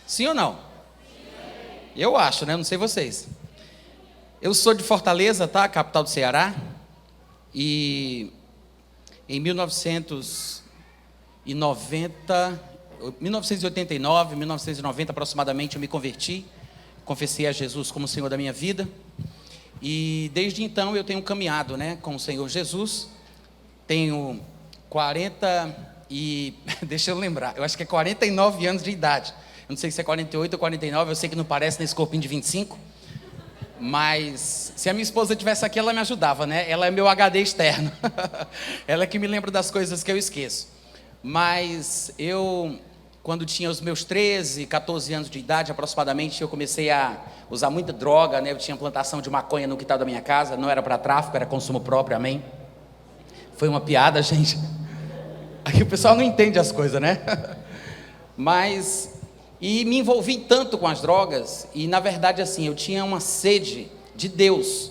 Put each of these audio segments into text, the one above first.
Sim ou não? Eu acho, né? Não sei vocês. Eu sou de Fortaleza, tá? Capital do Ceará. E em 1989, 1990 aproximadamente, eu me converti. Confessei a Jesus como Senhor da minha vida. E desde então eu tenho caminhado, né, com o Senhor Jesus. Tenho 40 e... deixa eu lembrar, eu acho que é 49 anos de idade. Eu não sei se é 48 ou 49, eu sei que não parece nesse corpinho de 25. Mas se a minha esposa estivesse aqui, ela me ajudava, né? Ela é meu HD externo. Ela é que me lembra das coisas que eu esqueço. Mas eu, quando tinha os meus 13, 14 anos de idade aproximadamente, eu comecei a usar muita droga, né? Eu tinha plantação de maconha no quintal da minha casa, não era para tráfico, era consumo próprio, amém? Foi uma piada, gente. Aqui o pessoal não entende as coisas, né? Mas... e me envolvi tanto com as drogas, e na verdade assim, eu tinha uma sede de Deus.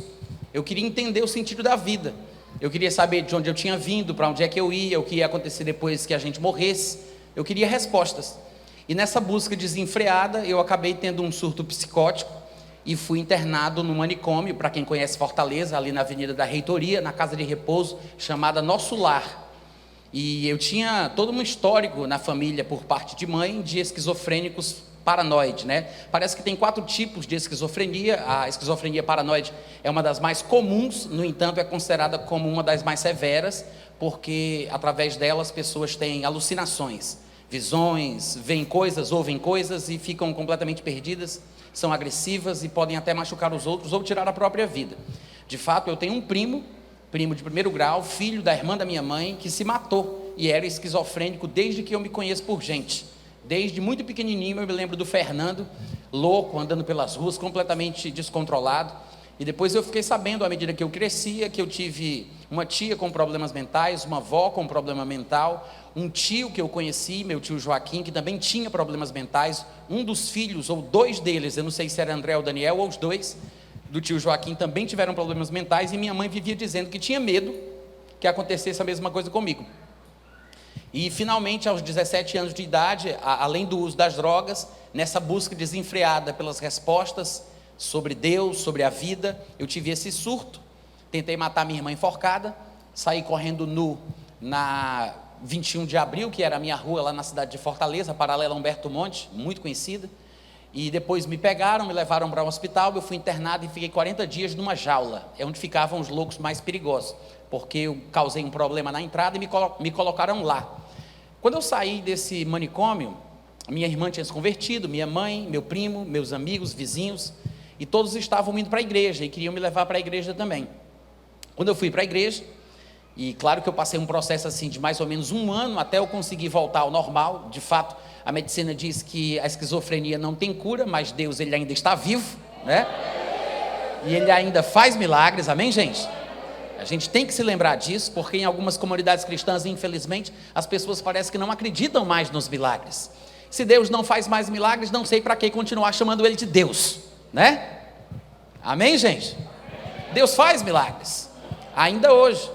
Eu queria entender o sentido da vida. Eu queria saber de onde eu tinha vindo, para onde é que eu ia, o que ia acontecer depois que a gente morresse. Eu queria respostas. E nessa busca desenfreada, eu acabei tendo um surto psicótico e fui internado no manicômio, para quem conhece Fortaleza, ali na Avenida da Reitoria, na casa de repouso chamada Nosso Lar. E eu tinha todo um histórico na família, por parte de mãe, de esquizofrênicos paranoide, né? Parece que tem 4 tipos de esquizofrenia. A esquizofrenia paranoide é uma das mais comuns, no entanto, é considerada como uma das mais severas, porque através dela as pessoas têm alucinações, visões, veem coisas, ouvem coisas e ficam completamente perdidas, são agressivas e podem até machucar os outros ou tirar a própria vida. De fato, eu tenho um primo de primeiro grau, filho da irmã da minha mãe, que se matou e era esquizofrênico desde que eu me conheço por gente. Desde muito pequenininho eu me lembro do Fernando, louco, andando pelas ruas, completamente descontrolado. E depois eu fiquei sabendo, à medida que eu crescia, que eu tive uma tia com problemas mentais, uma avó com problema mental, um tio que eu conheci, meu tio Joaquim, que também tinha problemas mentais, um dos filhos, ou 2 deles, eu não sei se era André ou Daniel, ou os 2, do tio Joaquim também tiveram problemas mentais, e minha mãe vivia dizendo que tinha medo que acontecesse a mesma coisa comigo. E finalmente, aos 17 anos de idade, além do uso das drogas, nessa busca desenfreada pelas respostas sobre Deus, sobre a vida, eu tive esse surto, tentei matar minha irmã enforcada, saí correndo nu na 21 de abril, que era a minha rua lá na cidade de Fortaleza, paralela a Humberto Monte, muito conhecida. E depois me pegaram, me levaram para um hospital, eu fui internado e fiquei 40 dias numa jaula, é onde ficavam os loucos mais perigosos, porque eu causei um problema na entrada e me colocaram lá. Quando eu saí desse manicômio, minha irmã tinha se convertido, minha mãe, meu primo, meus amigos, vizinhos, e todos estavam indo para a igreja e queriam me levar para a igreja também. Quando eu fui para a igreja, e claro que eu passei um processo assim de mais ou menos 1 ano até eu conseguir voltar ao normal. De fato, a medicina diz que a esquizofrenia não tem cura, mas Deus, ele ainda está vivo, né? E ele ainda faz milagres, amém, gente? A gente tem que se lembrar disso, porque em algumas comunidades cristãs, infelizmente, as pessoas parecem que não acreditam mais nos milagres. Se Deus não faz mais milagres, não sei para que continuar chamando ele de Deus, né? Amém, gente? Deus faz milagres, ainda hoje.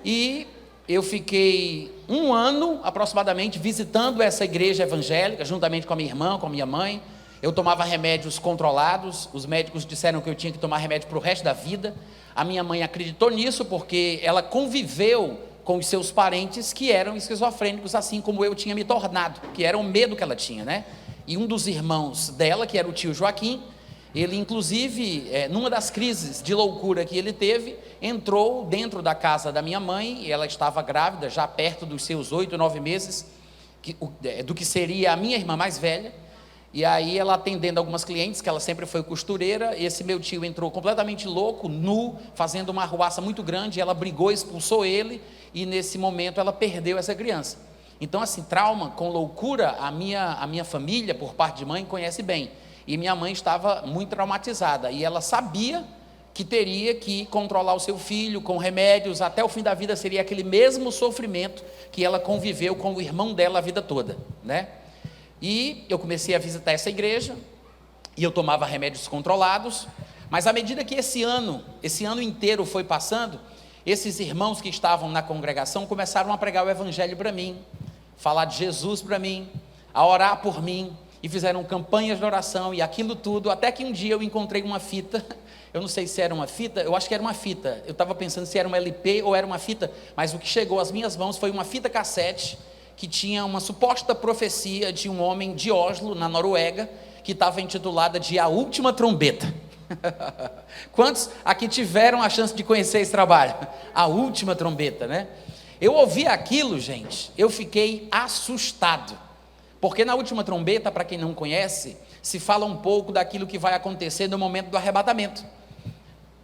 E eu fiquei 1 ano aproximadamente visitando essa igreja evangélica, juntamente com a minha irmã, com a minha mãe. Eu tomava remédios controlados, os médicos disseram que eu tinha que tomar remédio para o resto da vida. A minha mãe acreditou nisso porque ela conviveu com os seus parentes que eram esquizofrênicos, assim como eu tinha me tornado, que era o medo que ela tinha, né? E um dos irmãos dela, que era o tio Joaquim, ele inclusive, numa das crises de loucura que ele teve, entrou dentro da casa da minha mãe, e ela estava grávida, já perto dos seus 8, 9 meses, do que seria a minha irmã mais velha. E aí ela atendendo algumas clientes, que ela sempre foi costureira, esse meu tio entrou completamente louco, nu, fazendo uma arruaça muito grande, ela brigou, expulsou ele, e nesse momento ela perdeu essa criança. Então assim, trauma com loucura, a minha família, por parte de mãe, conhece bem. E minha mãe estava muito traumatizada, e ela sabia que teria que controlar o seu filho com remédios, até o fim da vida seria aquele mesmo sofrimento que ela conviveu com o irmão dela a vida toda, né? E eu comecei a visitar essa igreja, e eu tomava remédios controlados, mas à medida que esse ano inteiro foi passando, esses irmãos que estavam na congregação começaram a pregar o evangelho para mim, falar de Jesus para mim, a orar por mim, e fizeram campanhas de oração e aquilo tudo, até que um dia eu encontrei uma fita, eu não sei se era uma fita, eu acho que era uma fita, eu estava pensando se era um LP ou era uma fita, mas o que chegou às minhas mãos foi uma fita cassete, que tinha uma suposta profecia de um homem de Oslo, na Noruega, que estava intitulada de A Última Trombeta. Quantos aqui tiveram a chance de conhecer esse trabalho? A Última Trombeta, né? Eu ouvi aquilo, gente, eu fiquei assustado, porque na Última Trombeta, para quem não conhece, se fala um pouco daquilo que vai acontecer no momento do arrebatamento,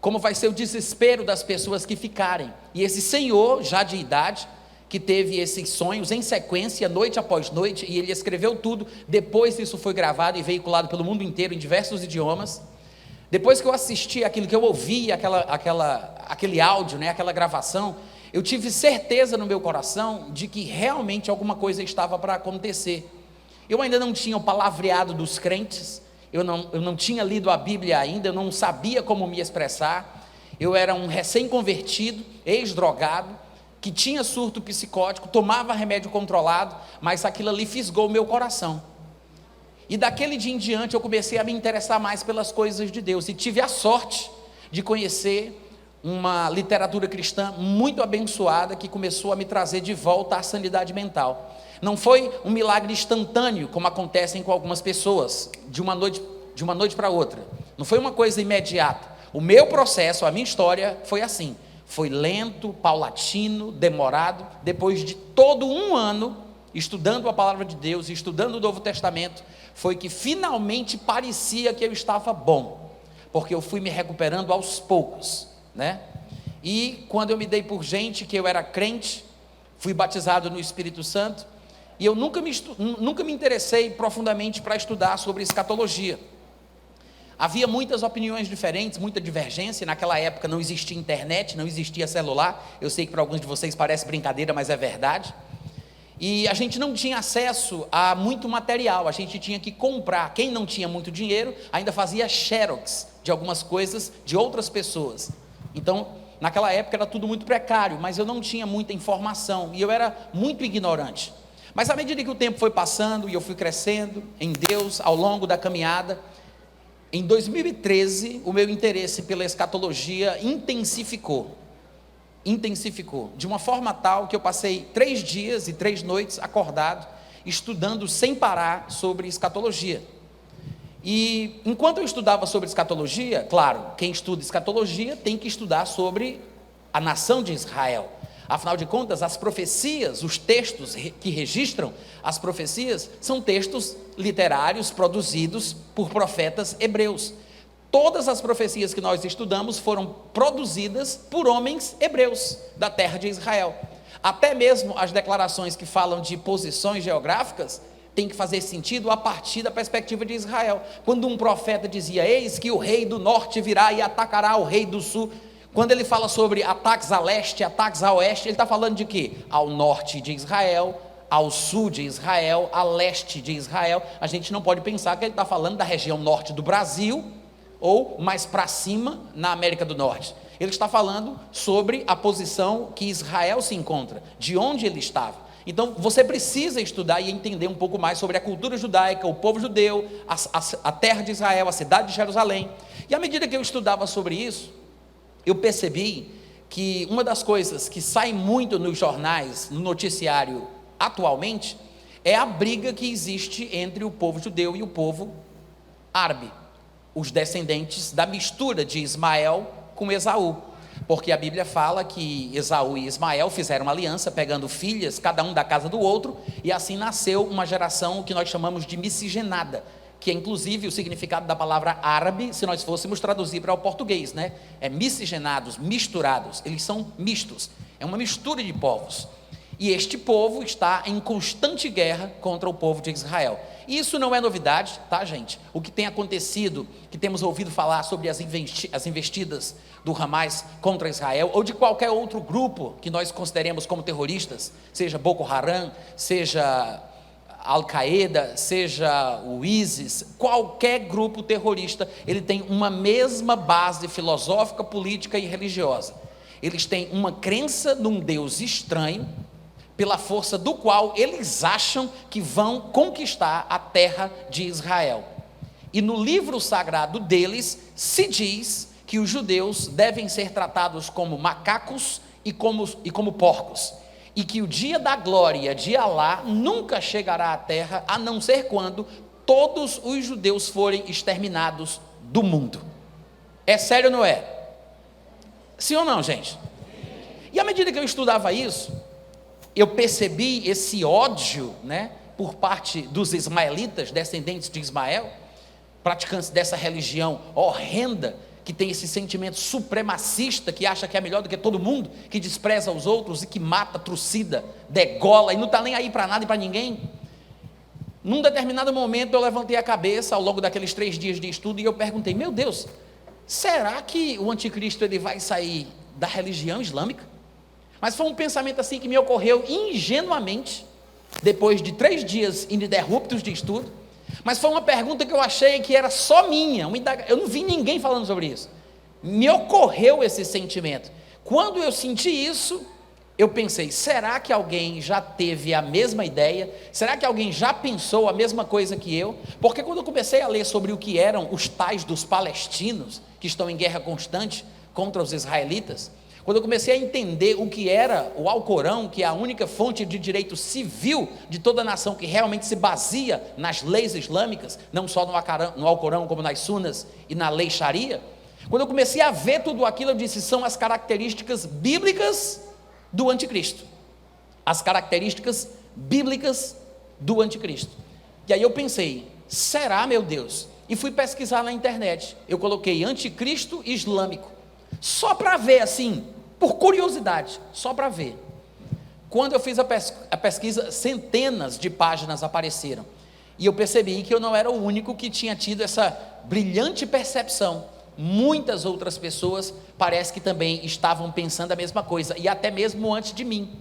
como vai ser o desespero das pessoas que ficarem, e esse senhor, já de idade, que teve esses sonhos em sequência, noite após noite, e ele escreveu tudo, depois isso foi gravado e veiculado pelo mundo inteiro, em diversos idiomas. Depois que eu assisti aquilo, que eu ouvi, aquele áudio, né, aquela gravação, eu tive certeza no meu coração de que realmente alguma coisa estava para acontecer. Eu ainda não tinha o palavreado dos crentes, eu não tinha lido a Bíblia ainda, eu não sabia como me expressar, eu era um recém-convertido, ex-drogado, que tinha surto psicótico, tomava remédio controlado, mas aquilo ali fisgou o meu coração. E daquele dia em diante eu comecei a me interessar mais pelas coisas de Deus, e tive a sorte de conhecer uma literatura cristã muito abençoada, que começou a me trazer de volta à sanidade mental. Não foi um milagre instantâneo, como acontece com algumas pessoas, de uma noite para outra, não foi uma coisa imediata. O meu processo, a minha história foi assim, foi lento, paulatino, demorado. Depois de todo um ano estudando a palavra de Deus, estudando o Novo Testamento, foi que finalmente parecia que eu estava bom, porque eu fui me recuperando aos poucos, né? E quando eu me dei por gente que eu era crente, fui batizado no Espírito Santo, e eu nunca me interessei profundamente para estudar sobre escatologia. Havia muitas opiniões diferentes, muita divergência. Naquela época não existia internet, não existia celular. Eu sei que para alguns de vocês parece brincadeira, mas é verdade. E a gente não tinha acesso a muito material, a gente tinha que comprar. Quem não tinha muito dinheiro ainda fazia xerox de algumas coisas de outras pessoas. Então, naquela época era tudo muito precário, mas eu não tinha muita informação e eu era muito ignorante. Mas à medida que o tempo foi passando e eu fui crescendo em Deus ao longo da caminhada, em 2013 o meu interesse pela escatologia intensificou, de uma forma tal que eu passei 3 dias e 3 noites acordado, estudando sem parar sobre escatologia. E enquanto eu estudava sobre escatologia, claro, quem estuda escatologia tem que estudar sobre a nação de Israel. Afinal de contas, as profecias, os textos que registram as profecias, são textos literários produzidos por profetas hebreus. Todas as profecias que nós estudamos foram produzidas por homens hebreus da terra de Israel. Até mesmo as declarações que falam de posições geográficas têm que fazer sentido a partir da perspectiva de Israel. Quando um profeta dizia: eis que o rei do norte virá e atacará o rei do sul, quando ele fala sobre ataques a leste, ataques a oeste, ele está falando de quê? Ao norte de Israel, ao sul de Israel, a leste de Israel. A gente não pode pensar que ele está falando da região norte do Brasil, ou mais para cima na América do Norte. Ele está falando sobre a posição que Israel se encontra, de onde ele estava. Então você precisa estudar e entender um pouco mais sobre a cultura judaica, o povo judeu, a terra de Israel, a cidade de Jerusalém. E à medida que eu estudava sobre isso, eu percebi que uma das coisas que sai muito nos jornais, no noticiário atualmente, é a briga que existe entre o povo judeu e o povo árabe, os descendentes da mistura de Ismael com Esaú, porque a Bíblia fala que Esaú e Ismael fizeram uma aliança, pegando filhas, cada um da casa do outro, e assim nasceu uma geração que nós chamamos de miscigenada, que é inclusive o significado da palavra árabe, se nós fôssemos traduzir para o português, né? É miscigenados, misturados, eles são mistos, é uma mistura de povos, e este povo está em constante guerra contra o povo de Israel. Isso não é novidade, tá, gente? O que tem acontecido, que temos ouvido falar sobre as investidas do Hamas contra Israel, ou de qualquer outro grupo que nós consideremos como terroristas, seja Boko Haram, seja Al-Qaeda, seja o ISIS, qualquer grupo terrorista, ele tem uma mesma base filosófica, política e religiosa. Eles têm uma crença num Deus estranho, pela força do qual eles acham que vão conquistar a terra de Israel. E no livro sagrado deles se diz que os judeus devem ser tratados como macacos e como porcos, e que o dia da glória de Alá nunca chegará à terra, a não ser quando todos os judeus forem exterminados do mundo. É sério ou não é? Sim ou não, gente? E à medida que eu estudava isso, eu percebi esse ódio, né, por parte dos ismaelitas, descendentes de Ismael, praticantes dessa religião horrenda, que tem esse sentimento supremacista, que acha que é melhor do que todo mundo, que despreza os outros e que mata, trucida, degola e não está nem aí para nada e para ninguém. Num determinado momento eu levantei a cabeça ao longo daqueles 3 dias de estudo e eu perguntei: meu Deus, será que o anticristo ele vai sair da religião islâmica? Mas foi um pensamento assim que me ocorreu ingenuamente, depois de 3 dias ininterruptos de estudo. Mas foi uma pergunta que eu achei que era só minha, eu não vi ninguém falando sobre isso. Me ocorreu esse sentimento. Quando eu senti isso, eu pensei: será que alguém já teve a mesma ideia? Será que alguém já pensou a mesma coisa que eu? Porque quando eu comecei a ler sobre o que eram os tais dos palestinos, que estão em guerra constante contra os israelitas, quando eu comecei a entender o que era o Alcorão, que é a única fonte de direito civil de toda a nação, que realmente se baseia nas leis islâmicas, não só no Alcorão, como nas Sunas e na lei Sharia, quando eu comecei a ver tudo aquilo, eu disse: são as características bíblicas do anticristo. As características bíblicas do anticristo. E aí eu pensei: será, meu Deus? E fui pesquisar na internet. Eu coloquei anticristo islâmico, só para ver assim, por curiosidade, só para ver. Quando eu fiz a pesquisa, centenas de páginas apareceram, e eu percebi que eu não era o único que tinha tido essa brilhante percepção. Muitas outras pessoas parece que também estavam pensando a mesma coisa, e até mesmo antes de mim.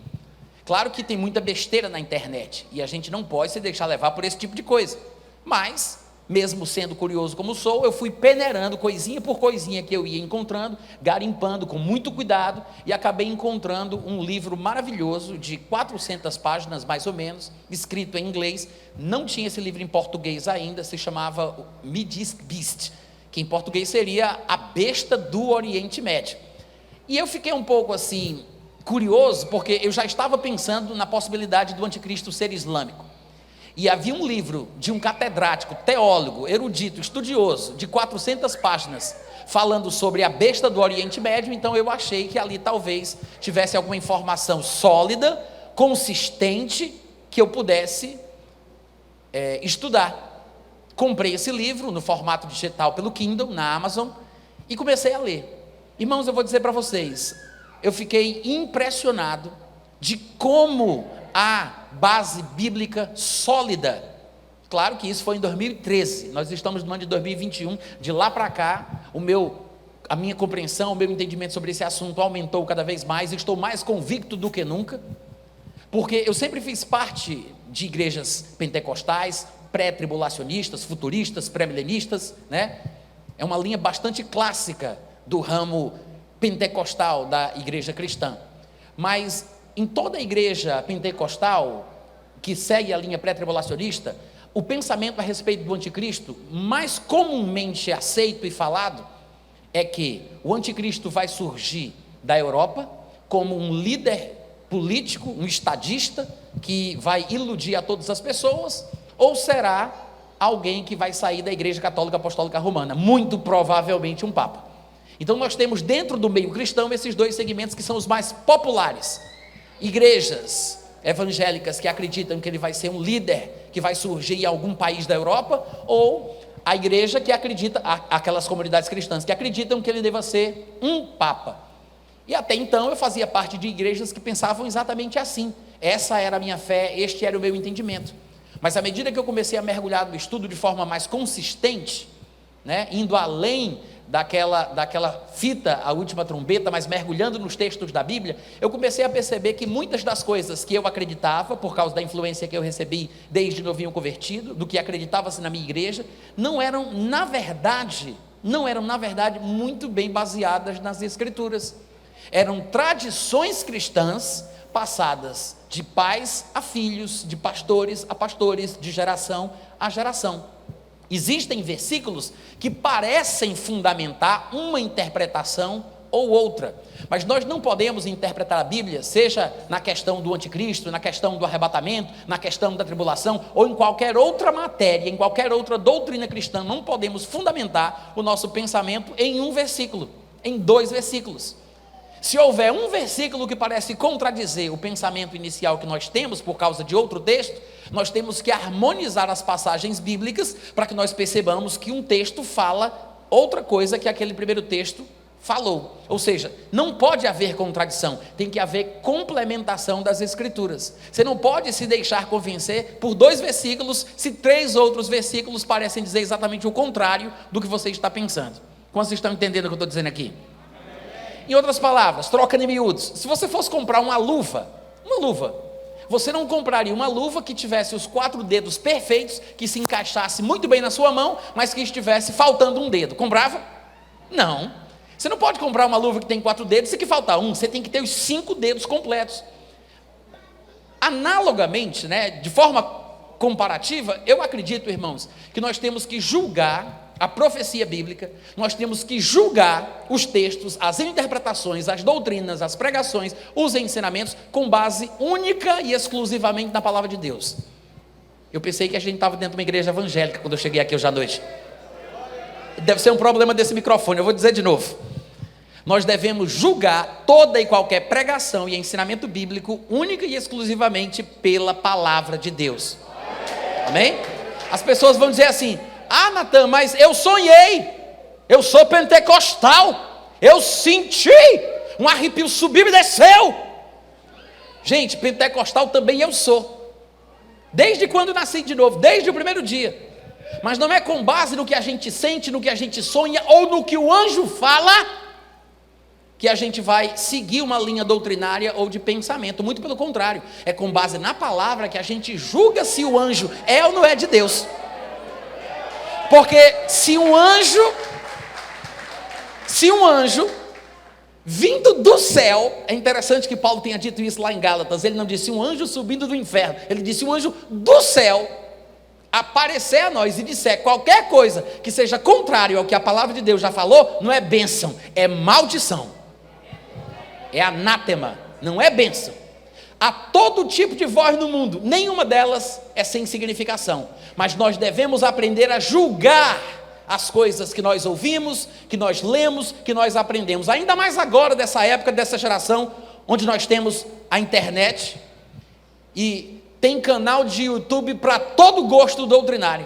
Claro que tem muita besteira na internet, e a gente não pode se deixar levar por esse tipo de coisa, mas mesmo sendo curioso como sou, eu fui peneirando coisinha por coisinha que eu ia encontrando, garimpando com muito cuidado, e acabei encontrando um livro maravilhoso de 400 páginas mais ou menos, escrito em inglês. Não tinha esse livro em português ainda, se chamava Middle Beast, que em português seria A Besta do Oriente Médio. E eu fiquei um pouco assim curioso, porque eu já estava pensando na possibilidade do anticristo ser islâmico. E havia um livro de um catedrático, teólogo, erudito, estudioso, de 400 páginas, falando sobre a besta do Oriente Médio. Então eu achei que ali talvez tivesse alguma informação sólida, consistente, que eu pudesse estudar. Comprei esse livro no formato digital pelo Kindle, na Amazon, e comecei a ler. Irmãos, eu vou dizer para vocês, eu fiquei impressionado de como a base bíblica sólida. Claro que isso foi em 2013, nós estamos no ano de 2021, de lá para cá, a minha compreensão, o meu entendimento sobre esse assunto aumentou cada vez mais, estou mais convicto do que nunca, porque eu sempre fiz parte de igrejas pentecostais, pré-tribulacionistas, futuristas, pré-milenistas, né? É uma linha bastante clássica do ramo pentecostal da igreja cristã, mas em toda a igreja pentecostal que segue a linha pré-tribulacionista, o pensamento a respeito do anticristo, mais comumente aceito e falado, é que o anticristo vai surgir da Europa como um líder político, um estadista, que vai iludir a todas as pessoas, ou será alguém que vai sair da igreja católica apostólica romana, muito provavelmente um papa. Então nós temos dentro do meio cristão esses 2 segmentos que são os mais populares: igrejas evangélicas que acreditam que ele vai ser um líder que vai surgir em algum país da Europa, ou a igreja que acredita, aquelas comunidades cristãs que acreditam que ele deva ser um papa. E até então eu fazia parte de igrejas que pensavam exatamente assim. Essa era a minha fé, este era o meu entendimento. Mas à medida que eu comecei a mergulhar no estudo de forma mais consistente, né, indo além daquela fita, a última trombeta, mas mergulhando nos textos da Bíblia, eu comecei a perceber que muitas das coisas que eu acreditava, por causa da influência que eu recebi desde novinho convertido, do que acreditava-se na minha igreja, não eram na verdade muito bem baseadas nas Escrituras. Eram tradições cristãs passadas de pais a filhos, de pastores a pastores, de geração a geração. Existem versículos que parecem fundamentar uma interpretação ou outra, mas nós não podemos interpretar a Bíblia, seja na questão do anticristo, na questão do arrebatamento, na questão da tribulação, ou em qualquer outra matéria, em qualquer outra doutrina cristã. Não podemos fundamentar o nosso pensamento em um versículo, em 2 versículos. Se houver um versículo que parece contradizer o pensamento inicial que nós temos por causa de outro texto, nós temos que harmonizar as passagens bíblicas para que nós percebamos que um texto fala outra coisa que aquele primeiro texto falou. Ou seja, não pode haver contradição, tem que haver complementação das escrituras. Você não pode se deixar convencer por 2 versículos se 3 outros versículos parecem dizer exatamente o contrário do que você está pensando. Quantos estão entendendo o que eu estou dizendo aqui? Em outras palavras, troca de miúdos. Se você fosse comprar uma luva, você não compraria uma luva que tivesse os 4 dedos perfeitos, que se encaixasse muito bem na sua mão, mas que estivesse faltando um dedo. Comprava? Não. Você não pode comprar uma luva que tem 4 dedos e que falta um, você tem que ter os 5 dedos completos. Analogamente, de forma comparativa, eu acredito, irmãos, que nós temos que julgar a profecia bíblica, nós temos que julgar os textos, as interpretações, as doutrinas, as pregações, os ensinamentos, com base única e exclusivamente na palavra de Deus. Eu pensei que a gente estava dentro de uma igreja evangélica quando eu cheguei aqui hoje à noite. Deve ser um problema desse microfone, eu vou dizer de novo. Nós devemos julgar toda e qualquer pregação e ensinamento bíblico única e exclusivamente pela palavra de Deus. Amém? As pessoas vão dizer assim: ah, Natan, mas eu sonhei, eu sou pentecostal, eu senti um arrepio subiu e desceu. Gente, pentecostal também eu sou, desde quando nasci de novo, desde o primeiro dia. Mas não é com base no que a gente sente, no que a gente sonha ou no que o anjo fala que a gente vai seguir uma linha doutrinária ou de pensamento. Muito pelo contrário, é com base na palavra que a gente julga se o anjo é ou não é de Deus. Porque se um anjo vindo do céu, é interessante que Paulo tenha dito isso lá em Gálatas, ele não disse um anjo subindo do inferno, ele disse um anjo do céu aparecer a nós e disser qualquer coisa que seja contrário ao que a palavra de Deus já falou, não é bênção, é maldição, é anátema, não é bênção. Há todo tipo de voz no mundo, nenhuma delas é sem significação, mas nós devemos aprender a julgar as coisas que nós ouvimos, que nós lemos, que nós aprendemos, ainda mais agora dessa época, dessa geração, onde nós temos a internet e tem canal de YouTube para todo gosto doutrinário.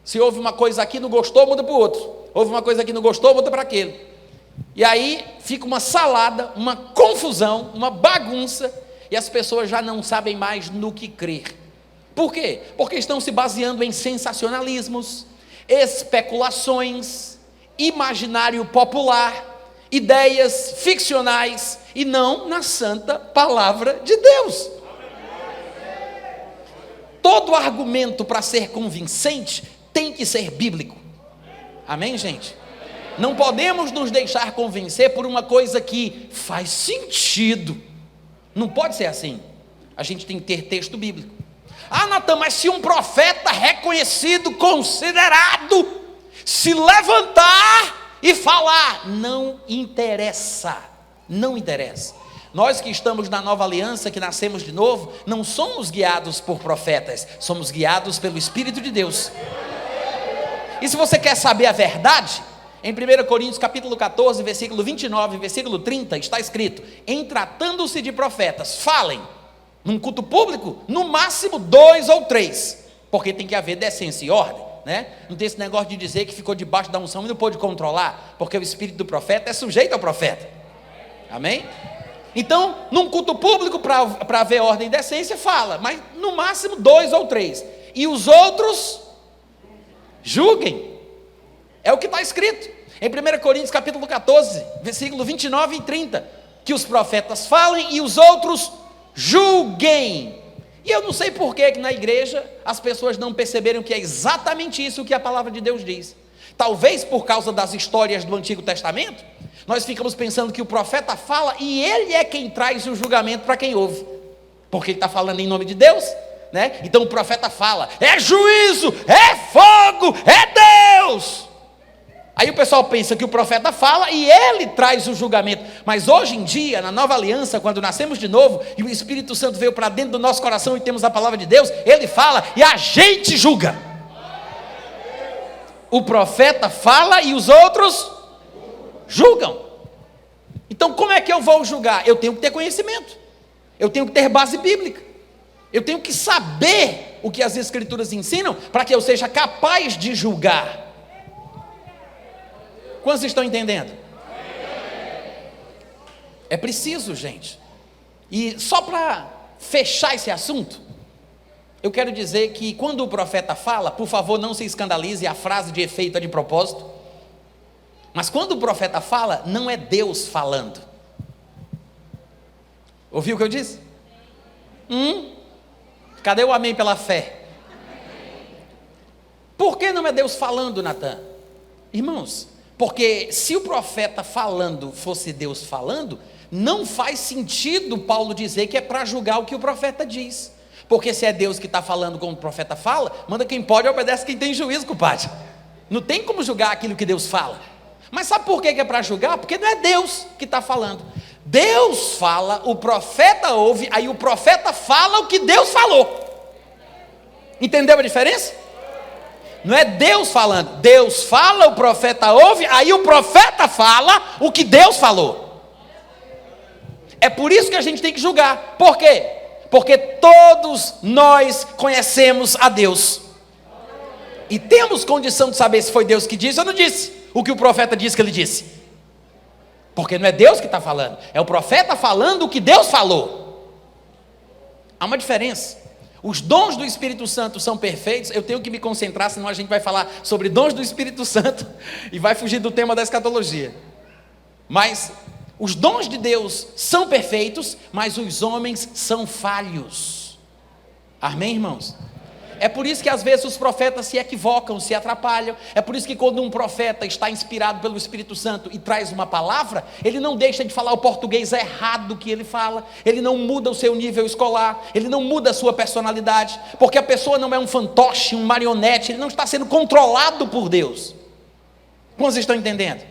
Se houve uma coisa aqui, não gostou, muda para o outro. Houve uma coisa aqui, não gostou, muda para aquele. E aí fica uma salada, uma confusão, uma bagunça, e as pessoas já não sabem mais no que crer. Por quê? Porque estão se baseando em sensacionalismos, especulações, imaginário popular, ideias ficcionais, e não na santa palavra de Deus. Todo argumento para ser convincente tem que ser bíblico. Amém, gente? Não podemos nos deixar convencer por uma coisa que faz sentido. Não pode ser assim. A gente tem que ter texto bíblico. Ah, Natan, mas se um profeta reconhecido, considerado, se levantar e falar, não interessa. Não interessa. Nós que estamos na nova aliança, que nascemos de novo, não somos guiados por profetas, somos guiados pelo Espírito de Deus. E se você quer saber a verdade, em 1 Coríntios capítulo 14, versículo 29, versículo 30, está escrito: em tratando-se de profetas, falem, num culto público, no máximo 2 ou 3, porque tem que haver decência e ordem, Não tem esse negócio de dizer que ficou debaixo da unção e não pôde controlar, porque o espírito do profeta é sujeito ao profeta. Amém? Então, num culto público, para haver ordem e decência, fala, mas no máximo 2 ou 3, e os outros julguem. É o que está escrito em 1 Coríntios capítulo 14, versículo 29 e 30, que os profetas falem e os outros julguem. E eu não sei por que na igreja as pessoas não perceberam que é exatamente isso que a palavra de Deus diz. Talvez por causa das histórias do Antigo Testamento, nós ficamos pensando que o profeta fala e ele é quem traz o julgamento para quem ouve. porque ele está falando em nome de Deus, né? Então o profeta fala, é juízo, é fogo, é Deus. Aí o pessoal pensa que o profeta fala e ele traz o julgamento. Mas hoje em dia, na nova aliança, quando nascemos de novo e o Espírito Santo veio para dentro do nosso coração e temos a palavra de Deus, ele fala e a gente julga. O profeta fala e os outros julgam. Então como é que eu vou julgar? Eu tenho que ter conhecimento, eu tenho que ter base bíblica, eu tenho que saber o que as Escrituras ensinam para que eu seja capaz de julgar. Quantos estão entendendo? É preciso, gente. E só para fechar esse assunto, eu quero dizer que quando o profeta fala, por favor, não se escandalize, a frase de efeito é de propósito. Mas quando o profeta fala, não é Deus falando. Ouviu o que eu disse? Cadê o amém pela fé? Por que não é Deus falando, Natan? Irmãos, porque se o profeta falando fosse Deus falando, não faz sentido Paulo dizer que é para julgar o que o profeta diz. Porque se é Deus que está falando como o profeta fala, manda quem pode e obedece quem tem juízo, compadre. Não tem como julgar aquilo que Deus fala. Mas sabe por que é para julgar? Porque não é Deus que está falando. Deus fala, o profeta ouve, aí o profeta fala o que Deus falou. Entendeu a diferença? Não é Deus falando, Deus fala, o profeta ouve, aí o profeta fala o que Deus falou. É por isso que a gente tem que julgar. Por quê? Porque todos nós conhecemos a Deus e temos condição de saber se foi Deus que disse ou não disse o que o profeta disse que ele disse. Porque não é Deus que está falando, é o profeta falando o que Deus falou. Há uma diferença. Os dons do Espírito Santo são perfeitos. Eu tenho que me concentrar, senão a gente vai falar sobre dons do Espírito Santo e vai fugir do tema da escatologia. Mas os dons de Deus são perfeitos, mas os homens são falhos. Amém, irmãos? É por isso que às vezes os profetas se equivocam, se atrapalham. É por isso que quando um profeta está inspirado pelo Espírito Santo e traz uma palavra, ele não deixa de falar o português errado que ele fala, ele não muda o seu nível escolar, ele não muda a sua personalidade, porque a pessoa não é um fantoche, um marionete, ele não está sendo controlado por Deus. Como vocês estão entendendo?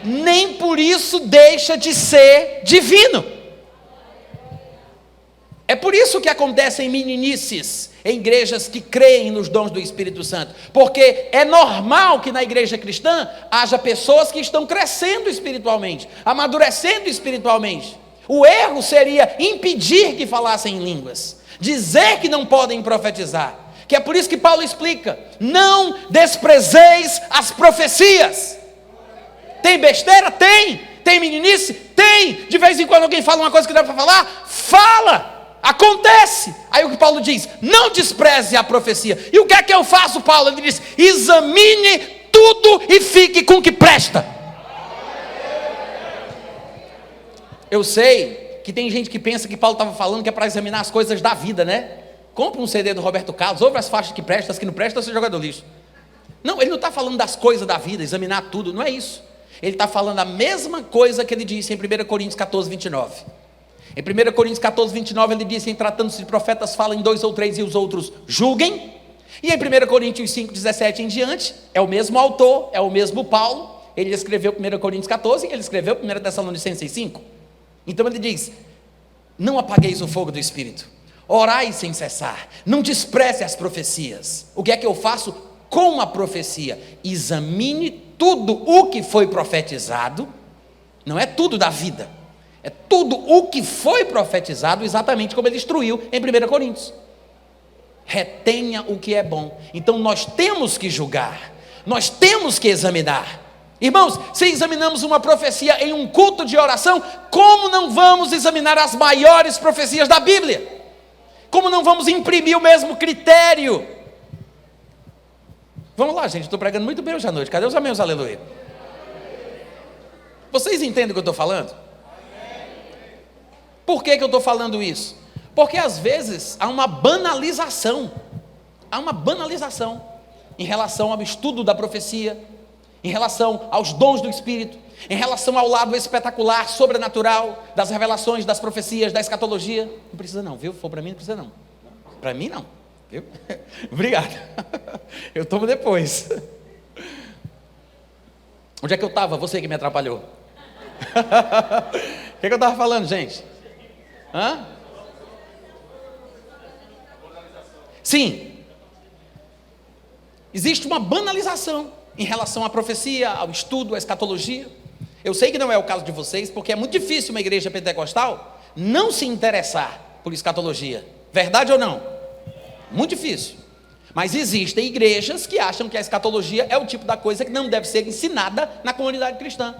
Nem por isso deixa de ser divino. É por isso que acontecem meninices em igrejas que creem nos dons do Espírito Santo, porque é normal que na igreja cristã haja pessoas que estão crescendo espiritualmente, amadurecendo espiritualmente. O erro seria impedir que falassem em línguas, dizer que não podem profetizar, que é por isso que Paulo explica, não desprezeis as profecias. Tem besteira? Tem. Tem meninice? Tem. De vez em quando alguém fala uma coisa que não dá para falar? Fala. Acontece. Aí o que Paulo diz, não despreze a profecia. E o que é que eu faço, Paulo? Ele diz, examine tudo e fique com o que presta. Eu sei que tem gente que pensa que Paulo estava falando que é para examinar as coisas da vida, né? Compra um CD do Roberto Carlos, ouve as faixas que prestam, as que não prestam, você joga do lixo. Não, ele não está falando das coisas da vida, examinar tudo, não é isso. Ele está falando a mesma coisa que ele disse em 1 Coríntios 14, 29. Em 1 Coríntios 14, 29, ele disse, em tratando-se de profetas, falem 2 ou 3 e os outros julguem. E em 1 Coríntios 5, 17 em diante, é o mesmo autor, é o mesmo Paulo. Ele escreveu 1 Coríntios 14, ele escreveu 1 Tessalonicenses 5. Então ele diz, não apagueis o fogo do Espírito, orai sem cessar, não despreze as profecias. O que é que eu faço com a profecia? Examine tudo o que foi profetizado, não é tudo da vida, é tudo o que foi profetizado, exatamente como ele instruiu em 1 Coríntios. Retenha o que é bom. Então nós temos que julgar, nós temos que examinar. Irmãos, se examinamos uma profecia em um culto de oração, como não vamos examinar as maiores profecias da Bíblia? Como não vamos imprimir o mesmo critério? Vamos lá, gente, estou pregando muito bem hoje à noite. Cadê os amém, os aleluia? Vocês entendem o que eu estou falando? Por que eu estou falando isso? Porque às vezes há uma banalização em relação ao estudo da profecia, em relação aos dons do Espírito, em relação ao lado espetacular, sobrenatural, das revelações, das profecias, da escatologia. Não precisa não, viu? Se for para mim, não precisa não. Para mim não, viu? Obrigado. Eu tomo depois. Onde é que eu estava? Você que me atrapalhou. O que eu estava falando, gente? Hã? Sim. Existe uma banalização em relação à profecia, ao estudo, à escatologia. Eu sei que não é o caso de vocês, porque é muito difícil uma igreja pentecostal não se interessar por escatologia. Verdade ou não? Muito difícil. Mas existem igrejas que acham que a escatologia é o tipo da coisa que não deve ser ensinada na comunidade cristã.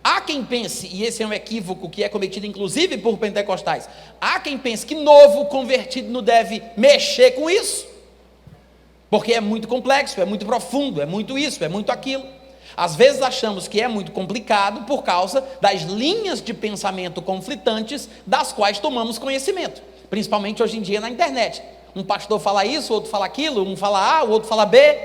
Há quem pense, e esse é um equívoco que é cometido inclusive por pentecostais, há quem pense que novo convertido não deve mexer com isso, porque é muito complexo, é muito profundo, é muito isso, é muito aquilo. Às vezes achamos que é muito complicado por causa das linhas de pensamento conflitantes das quais tomamos conhecimento, principalmente hoje em dia na internet. Um pastor fala isso, outro fala aquilo, um fala A, o outro fala B.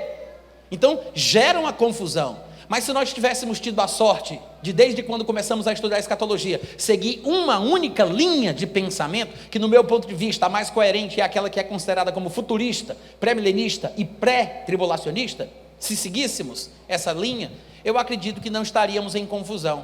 Então gera uma confusão. Mas se nós tivéssemos tido a sorte de, desde quando começamos a estudar a escatologia, seguir uma única linha de pensamento, que no meu ponto de vista a mais coerente é aquela que é considerada como futurista, pré-milenista e pré-tribulacionista, se seguíssemos essa linha, eu acredito que não estaríamos em confusão,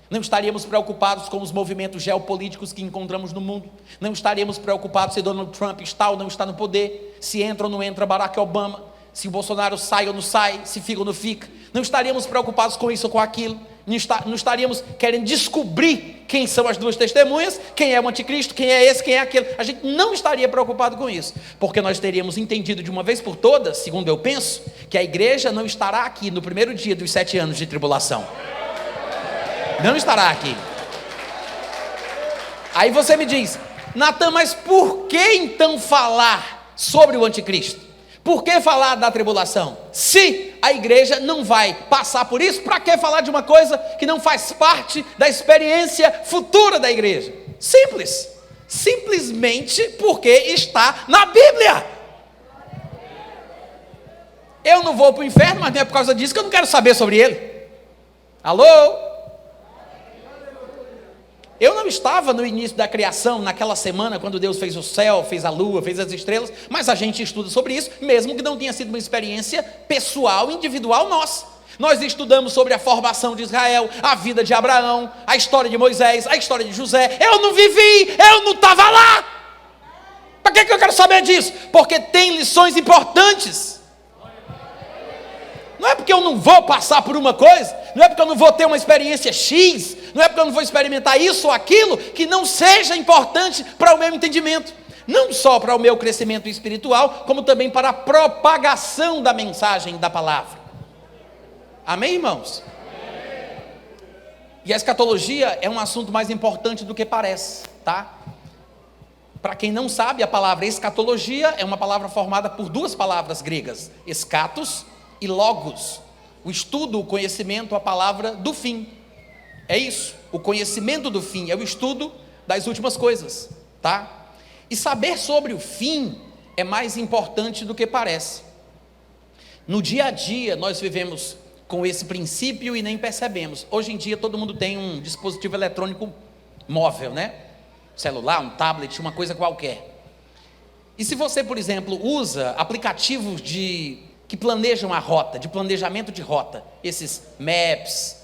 não estaríamos preocupados com os movimentos geopolíticos que encontramos no mundo, não estaríamos preocupados se Donald Trump está ou não está no poder, se entra ou não entra Barack Obama, se o Bolsonaro sai ou não sai, se fica ou não fica. Não estaríamos preocupados com isso ou com aquilo, não estaríamos querendo descobrir quem são as duas testemunhas, quem é o anticristo, quem é esse, quem é aquele. A gente não estaria preocupado com isso, porque nós teríamos entendido de uma vez por todas, segundo eu penso, que a igreja não estará aqui no primeiro dia dos 7 anos de tribulação. Não estará aqui. Aí você me diz, Natan, mas por que então falar sobre o anticristo? Por que falar da tribulação? Se a igreja não vai passar por isso, para que falar de uma coisa que não faz parte da experiência futura da igreja? Simples. Simplesmente porque está na Bíblia. Eu não vou para o inferno, mas não é por causa disso que eu não quero saber sobre ele. Alô? Eu não estava no início da criação, naquela semana, quando Deus fez o céu, fez a lua, fez as estrelas, mas a gente estuda sobre isso, mesmo que não tenha sido uma experiência pessoal, individual nossa. Nós estudamos sobre a formação de Israel, a vida de Abraão, a história de Moisés, a história de José. Eu não vivi, eu não estava lá. Para que eu quero saber disso? Porque tem lições importantes. Não é porque eu não vou passar por uma coisa, não é porque eu não vou ter uma experiência X, não é porque eu não vou experimentar isso ou aquilo, que não seja importante para o meu entendimento. Não só para o meu crescimento espiritual, como também para a propagação da mensagem da palavra. Amém, irmãos? Amém. E a escatologia é um assunto mais importante do que parece, tá? Para quem não sabe, a palavra escatologia é uma palavra formada por duas palavras gregas, escatos e logos, o estudo, o conhecimento, a palavra do fim. É isso, o conhecimento do fim, é o estudo das últimas coisas, tá? E saber sobre o fim é mais importante do que parece. No dia a dia nós vivemos com esse princípio e nem percebemos. Hoje em dia todo mundo tem um dispositivo eletrônico móvel, né? Celular, um tablet, uma coisa qualquer. E se você, por exemplo, usa aplicativos que planejam a rota, de planejamento de rota, esses Maps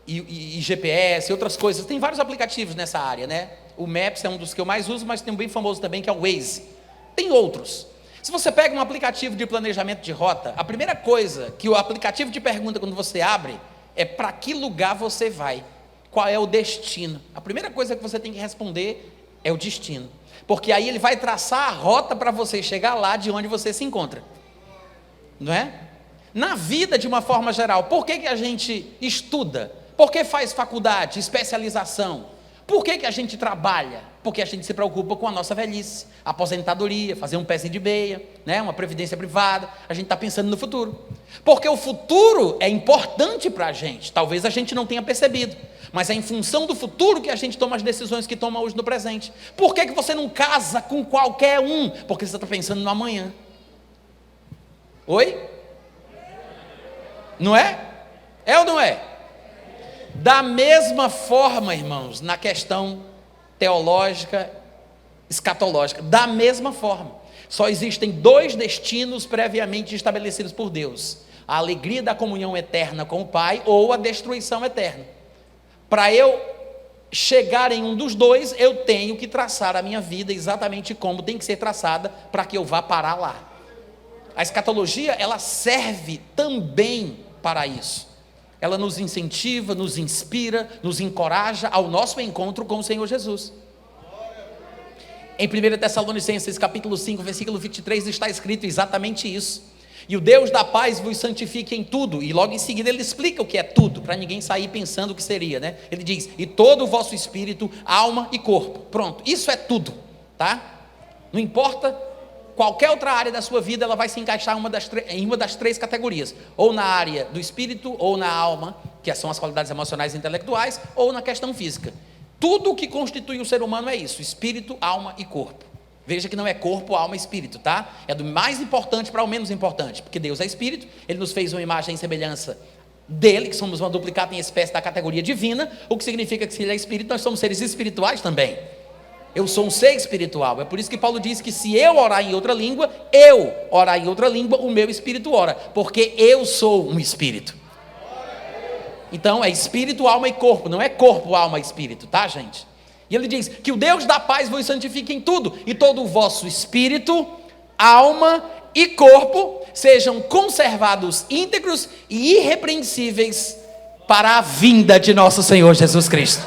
e GPS e outras coisas, tem vários aplicativos nessa área, né? O Maps é um dos que eu mais uso, mas tem um bem famoso também que é o Waze. Tem outros. Se você pega um aplicativo de planejamento de rota, a primeira coisa que o aplicativo te pergunta quando você abre é para que lugar você vai, qual é o destino. A primeira coisa que você tem que responder é o destino, porque aí ele vai traçar a rota para você chegar lá de onde você se encontra. Não é? Na vida, de uma forma geral, por que a gente estuda? Por que faz faculdade, especialização? Por que a gente trabalha? Porque a gente se preocupa com a nossa velhice, a aposentadoria, fazer um pezinho de meia, né? Uma previdência privada. A gente está pensando no futuro, porque o futuro é importante para a gente. Talvez a gente não tenha percebido, mas é em função do futuro que a gente toma as decisões que toma hoje no presente. Por que você não casa com qualquer um? Porque você está pensando no amanhã. Oi? Não é? É ou não é? Da mesma forma, irmãos, na questão teológica, escatológica, da mesma forma, só existem dois destinos previamente estabelecidos por Deus: a alegria da comunhão eterna com o Pai ou a destruição eterna. Para eu chegar em um dos dois, eu tenho que traçar a minha vida exatamente como tem que ser traçada para que eu vá parar lá. A escatologia, ela serve também para isso. Ela nos incentiva, nos inspira, nos encoraja ao nosso encontro com o Senhor Jesus. Em 1 Tessalonicenses capítulo 5, versículo 23, está escrito exatamente isso. E o Deus da paz vos santifique em tudo. E logo em seguida ele explica o que é tudo, para ninguém sair pensando o que seria, né? Ele diz: e todo o vosso espírito, alma e corpo. Pronto, isso é tudo, tá? Não importa qualquer outra área da sua vida, ela vai se encaixar em uma das três categorias: ou na área do espírito, ou na alma, que são as qualidades emocionais e intelectuais, ou na questão física. Tudo o que constitui o ser humano é isso: espírito, alma e corpo. Veja que não é corpo, alma e espírito, tá? É do mais importante para o menos importante, porque Deus é espírito, Ele nos fez uma imagem e semelhança dele, que somos uma duplicata em espécie da categoria divina, o que significa que se Ele é espírito, nós somos seres espirituais também. Eu sou um ser espiritual, é por isso que Paulo diz que se eu orar em outra língua, o meu espírito ora, porque eu sou um espírito. Então é espírito, alma e corpo, não é corpo, alma e espírito, tá, gente? E ele diz que o Deus da paz vos santifique em tudo, e todo o vosso espírito, alma e corpo sejam conservados íntegros e irrepreensíveis para a vinda de nosso Senhor Jesus Cristo.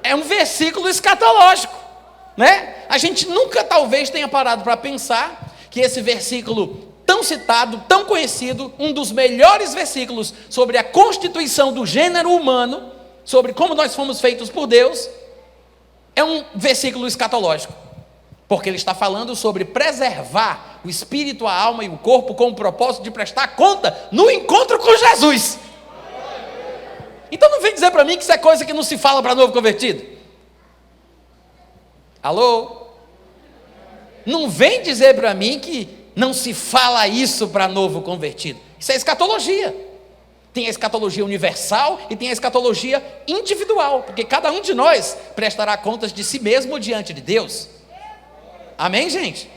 É um versículo escatológico, né? A gente nunca talvez tenha parado para pensar que esse versículo tão citado, tão conhecido, um dos melhores versículos sobre a constituição do gênero humano, sobre como nós fomos feitos por Deus, é um versículo escatológico, porque ele está falando sobre preservar o espírito, a alma e o corpo com o propósito de prestar conta no encontro com Jesus. Então não vem dizer para mim que isso é coisa que não se fala para novo convertido. Alô? Não vem dizer para mim que não se fala isso para novo convertido. Isso é escatologia. Tem a escatologia universal e tem a escatologia individual, porque cada um de nós prestará contas de si mesmo diante de Deus. Amém, gente?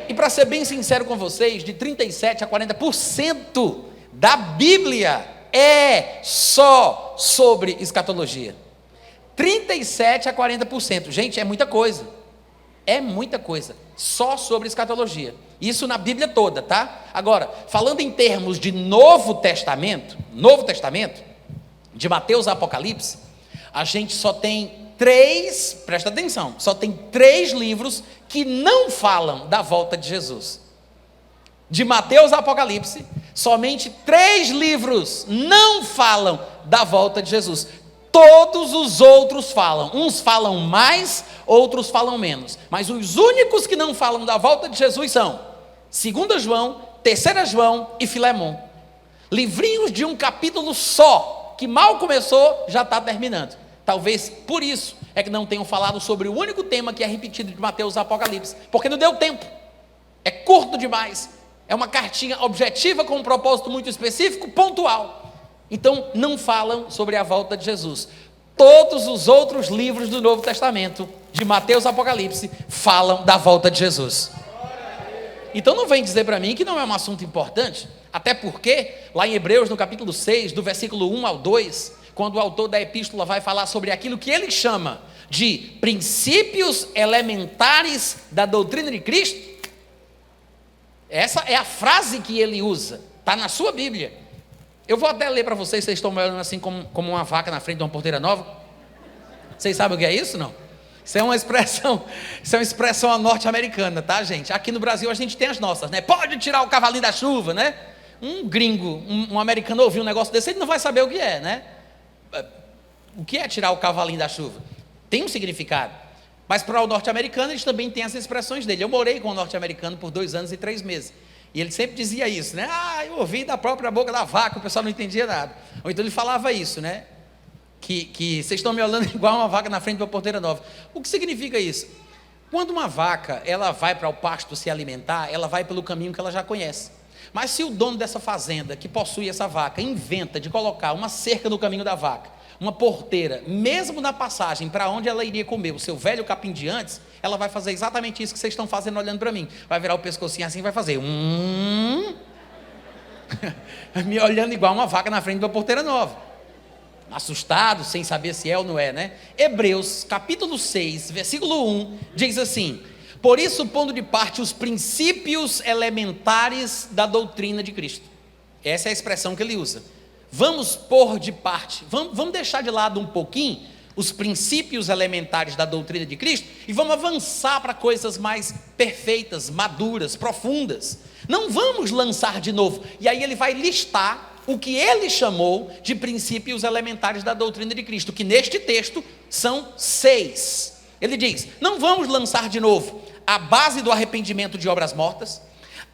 E para ser bem sincero com vocês, de 37% a 40% da Bíblia é só sobre escatologia. 37% a 40%. Gente, é muita coisa. É muita coisa. Só sobre escatologia. Isso na Bíblia toda, tá? Agora, falando em termos de Novo Testamento, de Mateus a Apocalipse, a gente só tem presta atenção, só tem 3 livros que não falam da volta de Jesus. De Mateus a Apocalipse, somente 3 livros não falam da volta de Jesus. Todos os outros falam, uns falam mais, outros falam menos, mas os únicos que não falam da volta de Jesus são 2 João, 3 João e Filemon. Livrinhos de um capítulo só, que mal começou, já está terminando. Talvez por isso é que não tenham falado sobre o único tema que é repetido de Mateus a Apocalipse, porque não deu tempo, é curto demais, é uma cartinha objetiva com um propósito muito específico, pontual. Então não falam sobre a volta de Jesus. Todos os outros livros do Novo Testamento, de Mateus a Apocalipse, falam da volta de Jesus. Então não vem dizer para mim que não é um assunto importante, até porque lá em Hebreus, no capítulo 6, do versículo 1 ao 2, quando o autor da epístola vai falar sobre aquilo que ele chama de princípios elementares da doutrina de Cristo, essa é a frase que ele usa, está na sua Bíblia. Eu vou até ler para vocês estão me olhando assim como uma vaca na frente de uma porteira nova. Vocês sabem o que é isso, não? Isso é uma expressão norte-americana, tá, gente? Aqui no Brasil a gente tem as nossas, né? Pode tirar o cavalinho da chuva, né? Um gringo, um americano ouvir um negócio desse, ele não vai saber o que é, né? O que é tirar o cavalinho da chuva? Tem um significado. Mas para o norte-americano, eles também têm as expressões dele. Eu morei com um norte-americano por 2 anos e 3 meses. E ele sempre dizia isso, né? Eu ouvi da própria boca da vaca, o pessoal não entendia nada. Ou então ele falava isso, né? Que vocês estão me olhando igual uma vaca na frente de uma porteira nova. O que significa isso? Quando uma vaca, ela vai para o pasto se alimentar, ela vai pelo caminho que ela já conhece. Mas se o dono dessa fazenda, que possui essa vaca, inventa de colocar uma cerca no caminho da vaca, uma porteira, mesmo na passagem para onde ela iria comer o seu velho capim de antes, ela vai fazer exatamente isso que vocês estão fazendo olhando para mim. Vai virar o pescocinho assim e vai fazer me olhando igual uma vaca na frente de uma porteira nova. Assustado, sem saber se é ou não é, né? Hebreus, capítulo 6, versículo 1, diz assim: por isso, pondo de parte os princípios elementares da doutrina de Cristo. Essa é a expressão que ele usa. Vamos pôr de parte, vamos deixar de lado um pouquinho os princípios elementares da doutrina de Cristo e vamos avançar para coisas mais perfeitas, maduras, profundas. Não vamos lançar de novo. E aí ele vai listar o que ele chamou de princípios elementares da doutrina de Cristo, que neste texto são 6. Ele diz: não vamos lançar de novo a base do arrependimento de obras mortas,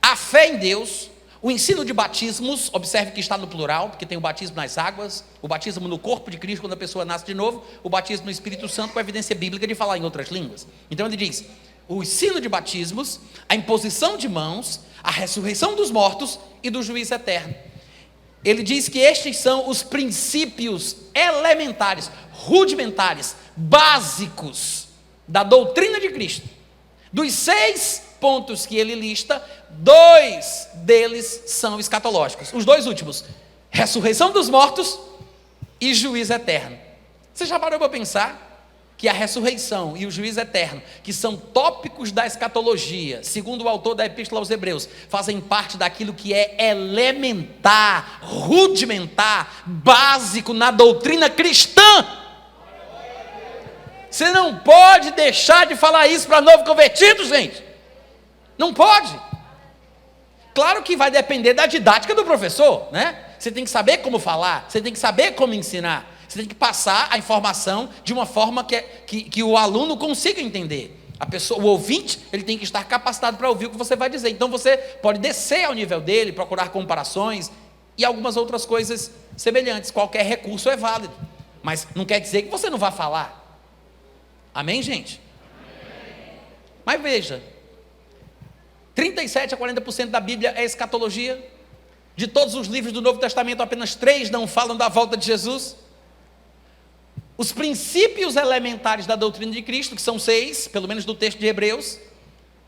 a fé em Deus, o ensino de batismos. Observe que está no plural, porque tem o batismo nas águas, o batismo no corpo de Cristo quando a pessoa nasce de novo, o batismo no Espírito Santo com a evidência bíblica de falar em outras línguas. Então ele diz: o ensino de batismos, a imposição de mãos, a ressurreição dos mortos e do juízo eterno. Ele diz que estes são os princípios elementares, rudimentares, básicos da doutrina de Cristo. Dos 6 pontos que ele lista, 2 deles são escatológicos. Os 2 últimos: ressurreição dos mortos e juízo eterno. Você já parou para pensar que a ressurreição e o juízo eterno, que são tópicos da escatologia, segundo o autor da Epístola aos Hebreus, fazem parte daquilo que é elementar, rudimentar, básico na doutrina cristã? Você não pode deixar de falar isso para novo convertido, gente. Não pode. Claro que vai depender da didática do professor, né? Você tem que saber como falar, você tem que saber como ensinar, você tem que passar a informação de uma forma que o aluno consiga entender. A pessoa, o ouvinte, ele tem que estar capacitado para ouvir o que você vai dizer. Então você pode descer ao nível dele, procurar comparações e algumas outras coisas semelhantes. Qualquer recurso é válido, mas não quer dizer que você não vá falar. Amém, gente? Amém. Mas veja, 37 a 40% da Bíblia é escatologia. De todos os livros do Novo Testamento, apenas 3 não falam da volta de Jesus. Os princípios elementares da doutrina de Cristo, que são 6, pelo menos do texto de Hebreus,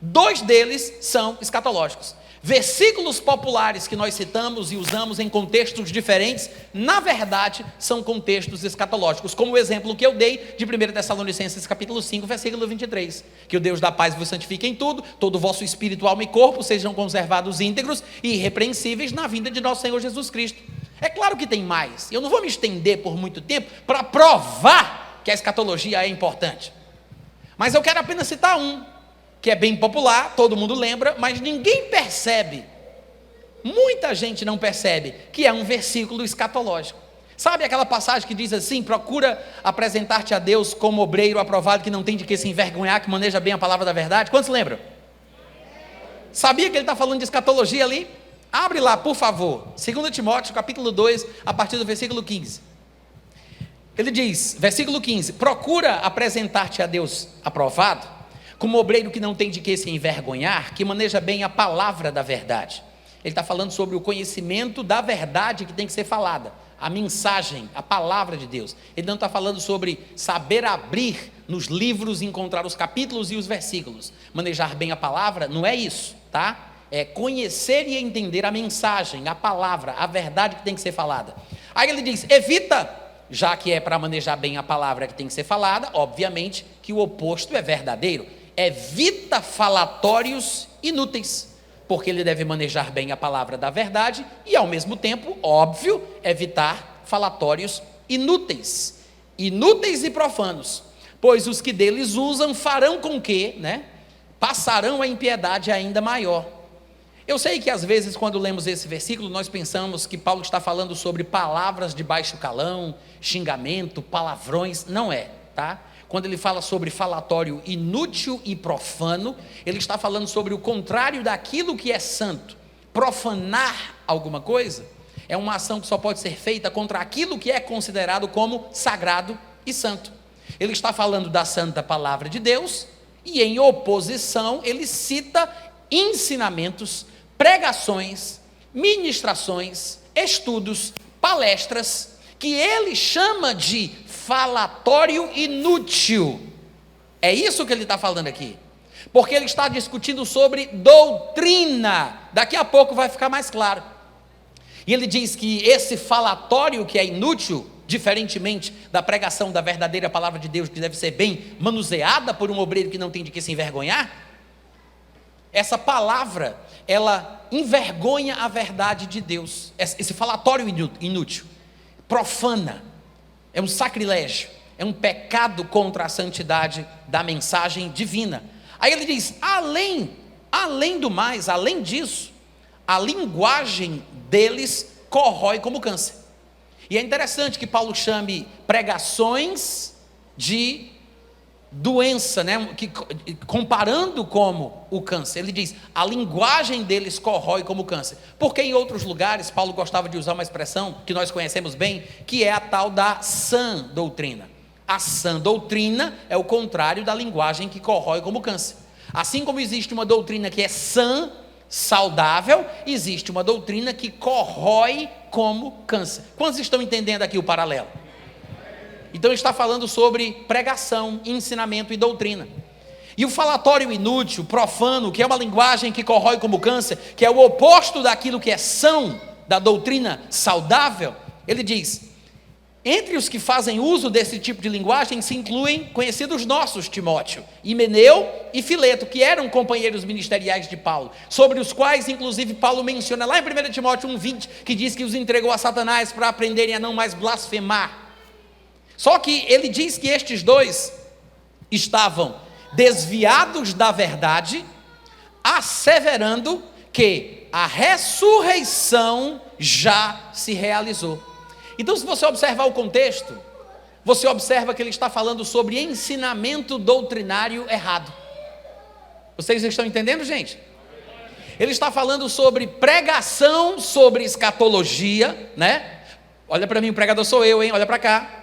2 deles são escatológicos. Versículos populares que nós citamos e usamos em contextos diferentes, na verdade, são contextos escatológicos, como o exemplo que eu dei de 1 Tessalonicenses capítulo 5, versículo 23, que o Deus da paz vos santifique em tudo, todo o vosso espírito, alma e corpo sejam conservados íntegros e irrepreensíveis na vinda de nosso Senhor Jesus Cristo. É claro que tem mais, eu não vou me estender por muito tempo para provar que a escatologia é importante, mas eu quero apenas citar um, que é bem popular, todo mundo lembra, mas ninguém percebe, muita gente não percebe, que é um versículo escatológico. Sabe aquela passagem que diz assim: procura apresentar-te a Deus como obreiro aprovado, que não tem de que se envergonhar, que maneja bem a palavra da verdade? Quantos lembram? Sabia que ele está falando de escatologia ali? Abre lá, por favor, 2 Timóteo capítulo 2, a partir do versículo 15. Ele diz, versículo 15: procura apresentar-te a Deus aprovado, como obreiro que não tem de que se envergonhar, que maneja bem a palavra da verdade. Ele está falando sobre o conhecimento da verdade que tem que ser falada, a mensagem, a palavra de Deus. Ele não está falando sobre saber abrir nos livros e encontrar os capítulos e os versículos. Manejar bem a palavra não é isso, tá? É conhecer e entender a mensagem, a palavra, a verdade que tem que ser falada. Aí ele diz: evita, já que é para manejar bem a palavra que tem que ser falada, obviamente que o oposto é verdadeiro. Evita falatórios inúteis, porque ele deve manejar bem a palavra da verdade e, ao mesmo tempo, óbvio, evitar falatórios inúteis e profanos, pois os que deles usam farão com que, passarão a impiedade ainda maior. Eu sei que às vezes, quando lemos esse versículo, nós pensamos que Paulo está falando sobre palavras de baixo calão, xingamento, palavrões. Não é, tá? Quando ele fala sobre falatório inútil e profano, ele está falando sobre o contrário daquilo que é santo. Profanar alguma coisa é uma ação que só pode ser feita contra aquilo que é considerado como sagrado e santo. Ele está falando da santa palavra de Deus e, em oposição, ele cita ensinamentos, pregações, ministrações, estudos, palestras, que ele chama de falatório inútil. É isso que ele está falando aqui. Porque ele está discutindo sobre doutrina. Daqui a pouco vai ficar mais claro. E ele diz que esse falatório que é inútil, diferentemente da pregação da verdadeira palavra de Deus, que deve ser bem manuseada por um obreiro que não tem de que se envergonhar, essa palavra, ela envergonha a verdade de Deus. Esse falatório inútil, profana, é um sacrilégio, é um pecado contra a santidade da mensagem divina. Aí ele diz, além do mais, além disso, a linguagem deles corrói como câncer. E é interessante que Paulo chame pregações de doença, né? Comparando como o câncer. Ele diz, a linguagem deles corrói como câncer. Porque em outros lugares, Paulo gostava de usar uma expressão que nós conhecemos bem, que é a tal da sã doutrina. A sã doutrina é o contrário da linguagem que corrói como câncer. Assim como existe uma doutrina que é sã, saudável, existe uma doutrina que corrói como câncer. Quantos estão entendendo aqui o paralelo? Então ele está falando sobre pregação, ensinamento e doutrina. E o falatório inútil, profano, que é uma linguagem que corrói como câncer, que é o oposto daquilo que é são, da doutrina saudável, ele diz, entre os que fazem uso desse tipo de linguagem se incluem conhecidos nossos, Timóteo, Himeneu e Fileto, que eram companheiros ministeriais de Paulo, sobre os quais inclusive Paulo menciona lá em 1 Timóteo 1,20, que diz que os entregou a Satanás para aprenderem a não mais blasfemar. Só que ele diz que estes dois estavam desviados da verdade, asseverando que a ressurreição já se realizou. Então, se você observar o contexto, você observa que ele está falando sobre ensinamento doutrinário errado. Vocês estão entendendo, gente? Ele está falando sobre pregação, sobre escatologia, né? Olha para mim, o pregador sou eu, hein? Olha para cá.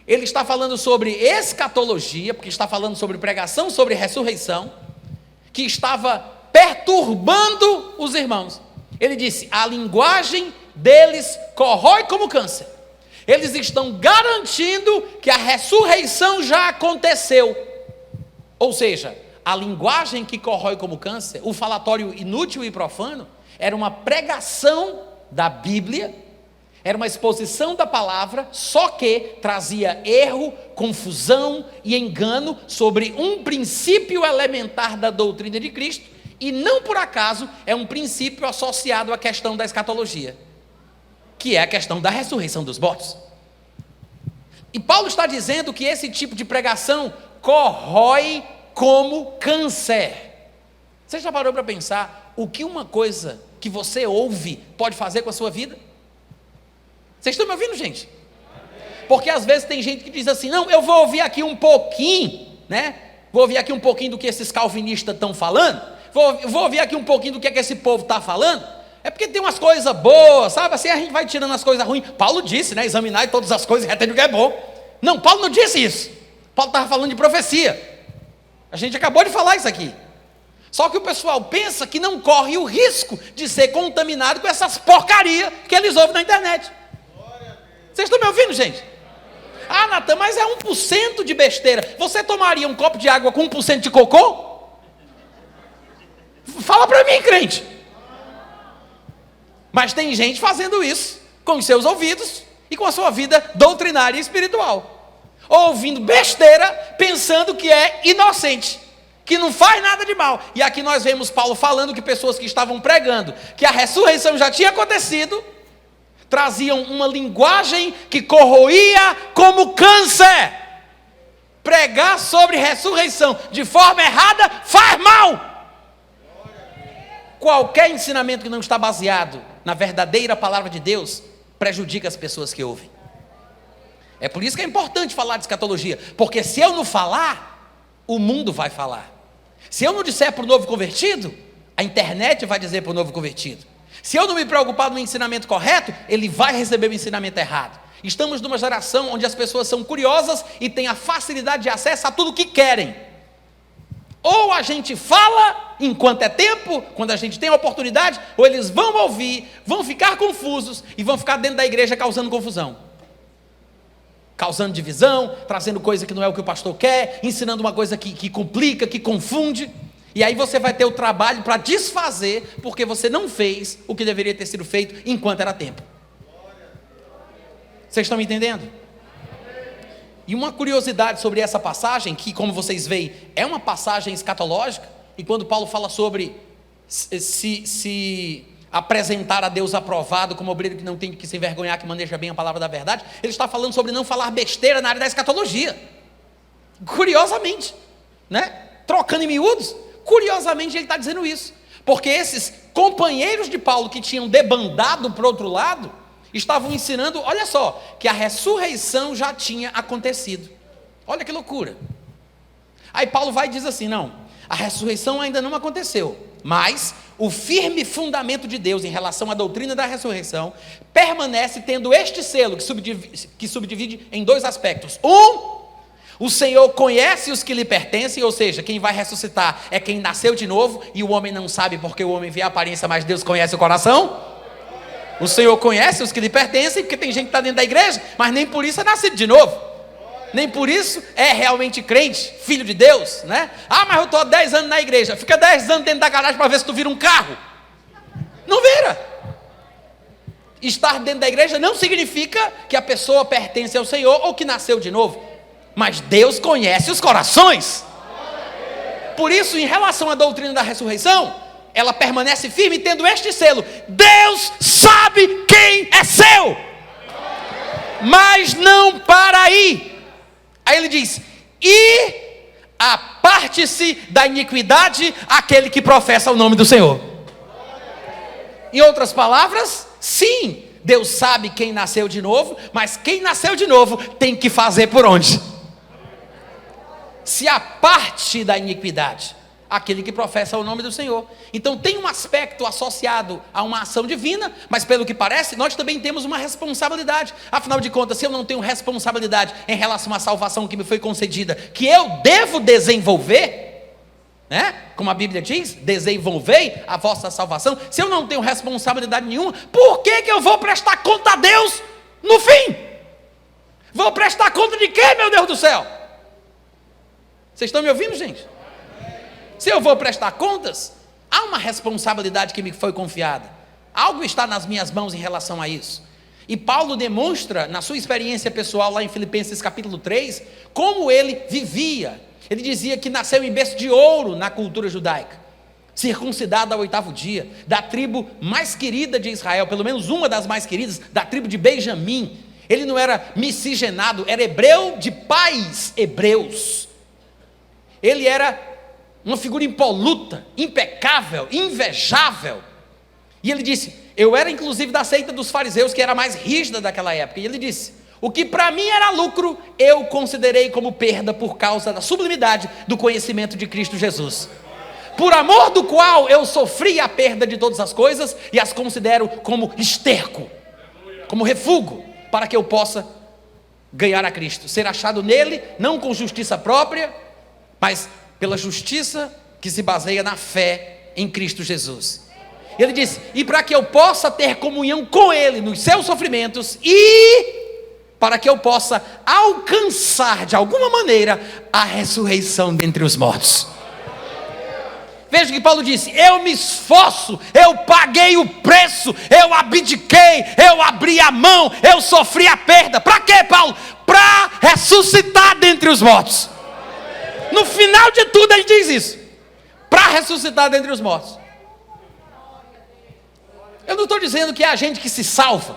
Ele está falando sobre escatologia, porque está falando sobre pregação, sobre ressurreição, que estava perturbando os irmãos. Ele disse, a linguagem deles corrói como câncer. Eles estão garantindo que a ressurreição já aconteceu. Ou seja, a linguagem que corrói como câncer, o falatório inútil e profano, era uma pregação da Bíblia, era uma exposição da palavra, só que trazia erro, confusão e engano sobre um princípio elementar da doutrina de Cristo, e não por acaso é um princípio associado à questão da escatologia, que é a questão da ressurreição dos mortos. E Paulo está dizendo que esse tipo de pregação corrói como câncer. Você já parou para pensar o que uma coisa que você ouve pode fazer com a sua vida? Vocês estão me ouvindo, gente? Porque às vezes tem gente que diz assim, não, eu vou ouvir aqui um pouquinho, né? Vou ouvir aqui um pouquinho do que esses calvinistas estão falando, vou ouvir aqui um pouquinho do que esse povo está falando, é porque tem umas coisas boas, sabe? Assim a gente vai tirando as coisas ruins. Paulo disse, né? Examinar todas as coisas e retém o que é bom. Não, Paulo não disse isso. Paulo estava falando de profecia. A gente acabou de falar isso aqui. Só que o pessoal pensa que não corre o risco de ser contaminado com essas porcarias que eles ouvem na internet. Vocês estão me ouvindo, gente? Ah, Natan, mas é 1% de besteira. Você tomaria um copo de água com 1% de cocô? Fala para mim, crente. Mas tem gente fazendo isso com os seus ouvidos e com a sua vida doutrinária e espiritual, ouvindo besteira, pensando que é inocente, que não faz nada de mal. E aqui nós vemos Paulo falando que pessoas que estavam pregando que a ressurreição já tinha acontecido, traziam uma linguagem que corroía como câncer. Pregar sobre ressurreição de forma errada faz mal. Qualquer ensinamento que não está baseado na verdadeira palavra de Deus prejudica as pessoas que ouvem. É por isso que é importante falar de escatologia, porque se eu não falar, o mundo vai falar. Se eu não disser para o novo convertido, a internet vai dizer para o novo convertido. Se eu não me preocupar no ensinamento correto, ele vai receber o ensinamento errado. Estamos numa geração onde as pessoas são curiosas e têm a facilidade de acesso a tudo o que querem. Ou a gente fala enquanto é tempo, quando a gente tem a oportunidade, ou eles vão ouvir, vão ficar confusos e vão ficar dentro da igreja causando confusão, causando divisão, trazendo coisa que não é o que o pastor quer, ensinando uma coisa que complica, que confunde. E aí você vai ter o trabalho para desfazer, porque você não fez o que deveria ter sido feito enquanto era tempo. Vocês estão me entendendo? E uma curiosidade sobre essa passagem, que como vocês veem, é uma passagem escatológica, e quando Paulo fala sobre se apresentar a Deus aprovado como obreiro que não tem que se envergonhar, que maneja bem a palavra da verdade, ele está falando sobre não falar besteira na área da escatologia. Curiosamente, né? Trocando em miúdos, curiosamente ele está dizendo isso, porque esses companheiros de Paulo que tinham debandado para o outro lado, estavam ensinando, olha só, que a ressurreição já tinha acontecido. Olha que loucura. Aí Paulo vai e diz assim, não, a ressurreição ainda não aconteceu, mas o firme fundamento de Deus em relação à doutrina da ressurreição permanece tendo este selo que subdivide em dois aspectos. O Senhor conhece os que lhe pertencem, ou seja, quem vai ressuscitar é quem nasceu de novo, e o homem não sabe porque o homem vê a aparência, mas Deus conhece o coração. O Senhor conhece os que lhe pertencem, porque tem gente que está dentro da igreja, mas nem por isso é nascido de novo, nem por isso é realmente crente, filho de Deus, né? Ah, mas eu estou há 10 anos na igreja, fica 10 anos dentro da garagem para ver se tu vira um carro. Não vira. Estar dentro da igreja não significa que a pessoa pertence ao Senhor ou que nasceu de novo, mas Deus conhece os corações. Por isso, em relação à doutrina da ressurreição, ela permanece firme tendo este selo: Deus sabe quem é seu. Mas não para aí. Aí ele diz: e aparte-se da iniquidade aquele que professa o nome do Senhor. Em outras palavras, sim, Deus sabe quem nasceu de novo, mas quem nasceu de novo tem que fazer por onde? Se aparte da iniquidade aquele que professa o nome do Senhor. Então tem um aspecto associado a uma ação divina, mas pelo que parece, nós também temos uma responsabilidade. Afinal de contas, se eu não tenho responsabilidade em relação à salvação que me foi concedida, que eu devo desenvolver, né? Como a Bíblia diz, desenvolvei a vossa salvação. Se eu não tenho responsabilidade nenhuma, por que eu vou prestar conta a Deus no fim? Vou prestar conta de quê, meu Deus do céu? Vocês estão me ouvindo, gente? Se eu vou prestar contas, há uma responsabilidade que me foi confiada. Algo está nas minhas mãos em relação a isso. E Paulo demonstra, na sua experiência pessoal, lá em Filipenses capítulo 3, como ele vivia. Ele dizia que nasceu em berço de ouro na cultura judaica, circuncidado ao 8º dia, da tribo mais querida de Israel, pelo menos uma das mais queridas, da tribo de Benjamim. Ele não era miscigenado, era hebreu de pais hebreus. Ele era uma figura impoluta, impecável, invejável. E ele disse, eu era inclusive da seita dos fariseus, que era a mais rígida daquela época. E ele disse, o que para mim era lucro, eu considerei como perda por causa da sublimidade do conhecimento de Cristo Jesus, por amor do qual eu sofri a perda de todas as coisas e as considero como esterco, como refúgio, para que eu possa ganhar a Cristo, ser achado nele, não com justiça própria, mas pela justiça que se baseia na fé em Cristo Jesus. Ele disse, e para que eu possa ter comunhão com Ele nos seus sofrimentos, e para que eu possa alcançar de alguma maneira a ressurreição dentre os mortos. Veja que Paulo disse, eu me esforço, eu paguei o preço, eu abdiquei, eu abri a mão, eu sofri a perda. Para quê, Paulo? Para ressuscitar dentre os mortos. No final de tudo ele diz isso, para ressuscitar dentre os mortos. Eu não estou dizendo que é a gente que se salva,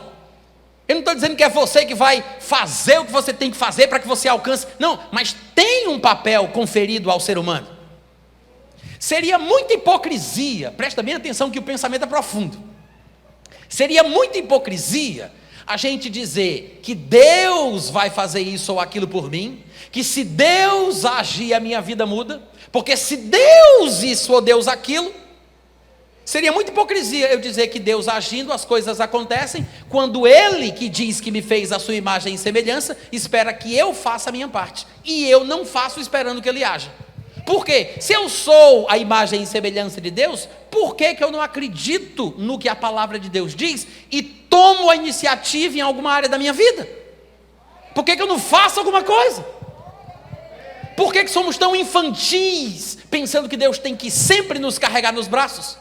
eu não estou dizendo que é você que vai fazer o que você tem que fazer para que você alcance, não, mas tem um papel conferido ao ser humano. Seria muita hipocrisia, presta bem atenção que o pensamento é profundo, seria muita hipocrisia a gente dizer que Deus vai fazer isso ou aquilo por mim, que se Deus agir a minha vida muda, porque se Deus isso ou Deus aquilo, seria muita hipocrisia eu dizer que Deus agindo as coisas acontecem, quando Ele que diz que me fez a sua imagem e semelhança, espera que eu faça a minha parte, e eu não faço esperando que Ele haja, Por quê? Se eu sou a imagem e semelhança de Deus, por que eu não acredito no que a palavra de Deus diz e tomo a iniciativa em alguma área da minha vida? Por que eu não faço alguma coisa? Por que somos tão infantis, pensando que Deus tem que sempre nos carregar nos braços?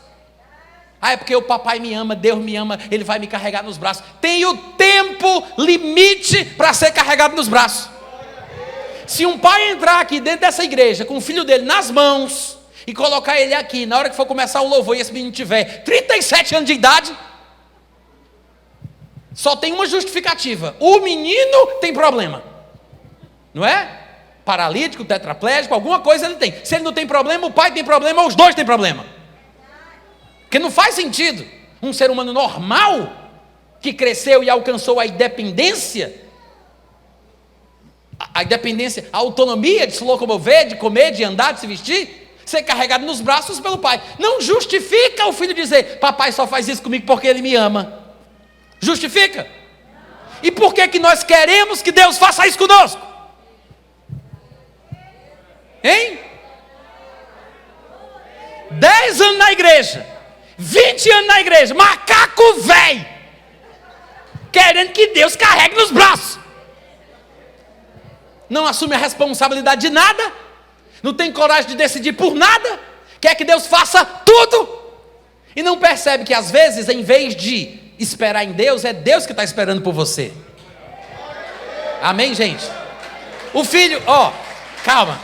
É porque o papai me ama, Deus me ama, Ele vai me carregar nos braços. Tem o tempo limite para ser carregado nos braços. Se um pai entrar aqui dentro dessa igreja com o filho dele nas mãos e colocar ele aqui, na hora que for começar o louvor e esse menino tiver 37 anos de idade, só tem uma justificativa: o menino tem problema, não é? Paralítico, tetraplégico, alguma coisa ele tem. Se ele não tem problema, o pai tem problema, ou os dois têm problema. Porque não faz sentido um ser humano normal, que cresceu e alcançou a independência, a autonomia de se locomover, de comer, de andar, de se vestir, ser carregado nos braços pelo pai. Não justifica o filho dizer: papai só faz isso comigo porque ele me ama. Justifica? E por que nós queremos que Deus faça isso conosco? Hein? 10 anos na igreja, 20 anos na igreja, macaco velho, querendo que Deus carregue nos braços. Não assume a responsabilidade de nada, não tem coragem de decidir por nada, quer que Deus faça tudo, e não percebe que às vezes, em vez de esperar em Deus, é Deus que está esperando por você. Amém, gente? O filho, calma,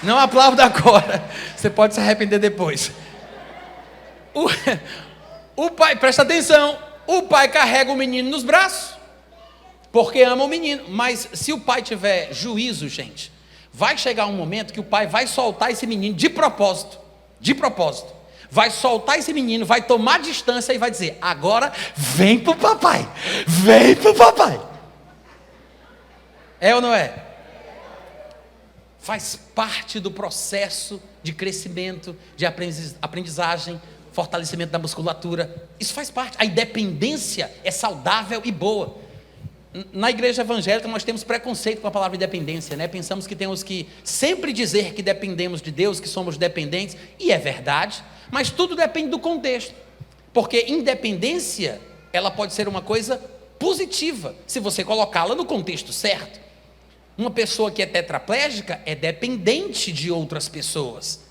não aplauda agora, você pode se arrepender depois. O pai, presta atenção, o pai carrega o menino nos braços, porque ama o menino. Mas se o pai tiver juízo, gente, vai chegar um momento que o pai vai soltar esse menino de propósito, vai soltar esse menino, vai tomar distância e vai dizer: agora vem pro papai, é ou não é? Faz parte do processo de crescimento, de aprendizagem, fortalecimento da musculatura. Isso faz parte. A independência é saudável e boa. Na igreja evangélica nós temos preconceito com a palavra independência, né? Pensamos que temos que sempre dizer que dependemos de Deus, que somos dependentes, e é verdade, mas tudo depende do contexto, porque independência, ela pode ser uma coisa positiva, se você colocá-la no contexto certo. Uma pessoa que é tetraplégica é dependente de outras pessoas,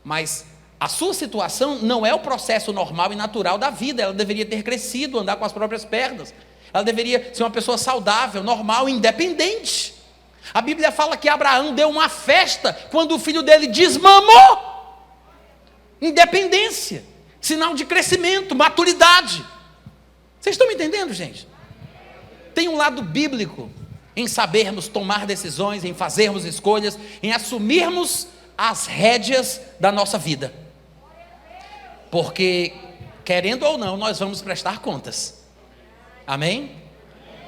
mas a sua situação não é o processo normal e natural da vida. Ela deveria ter crescido, andar com as próprias pernas. Ela deveria ser uma pessoa saudável, normal, independente. A Bíblia fala que Abraão deu uma festa quando o filho dele desmamou. Independência, sinal de crescimento, maturidade. Vocês estão me entendendo, gente? Tem um lado bíblico em sabermos tomar decisões, em fazermos escolhas, em assumirmos as rédeas da nossa vida. Porque, querendo ou não, nós vamos prestar contas. Amém?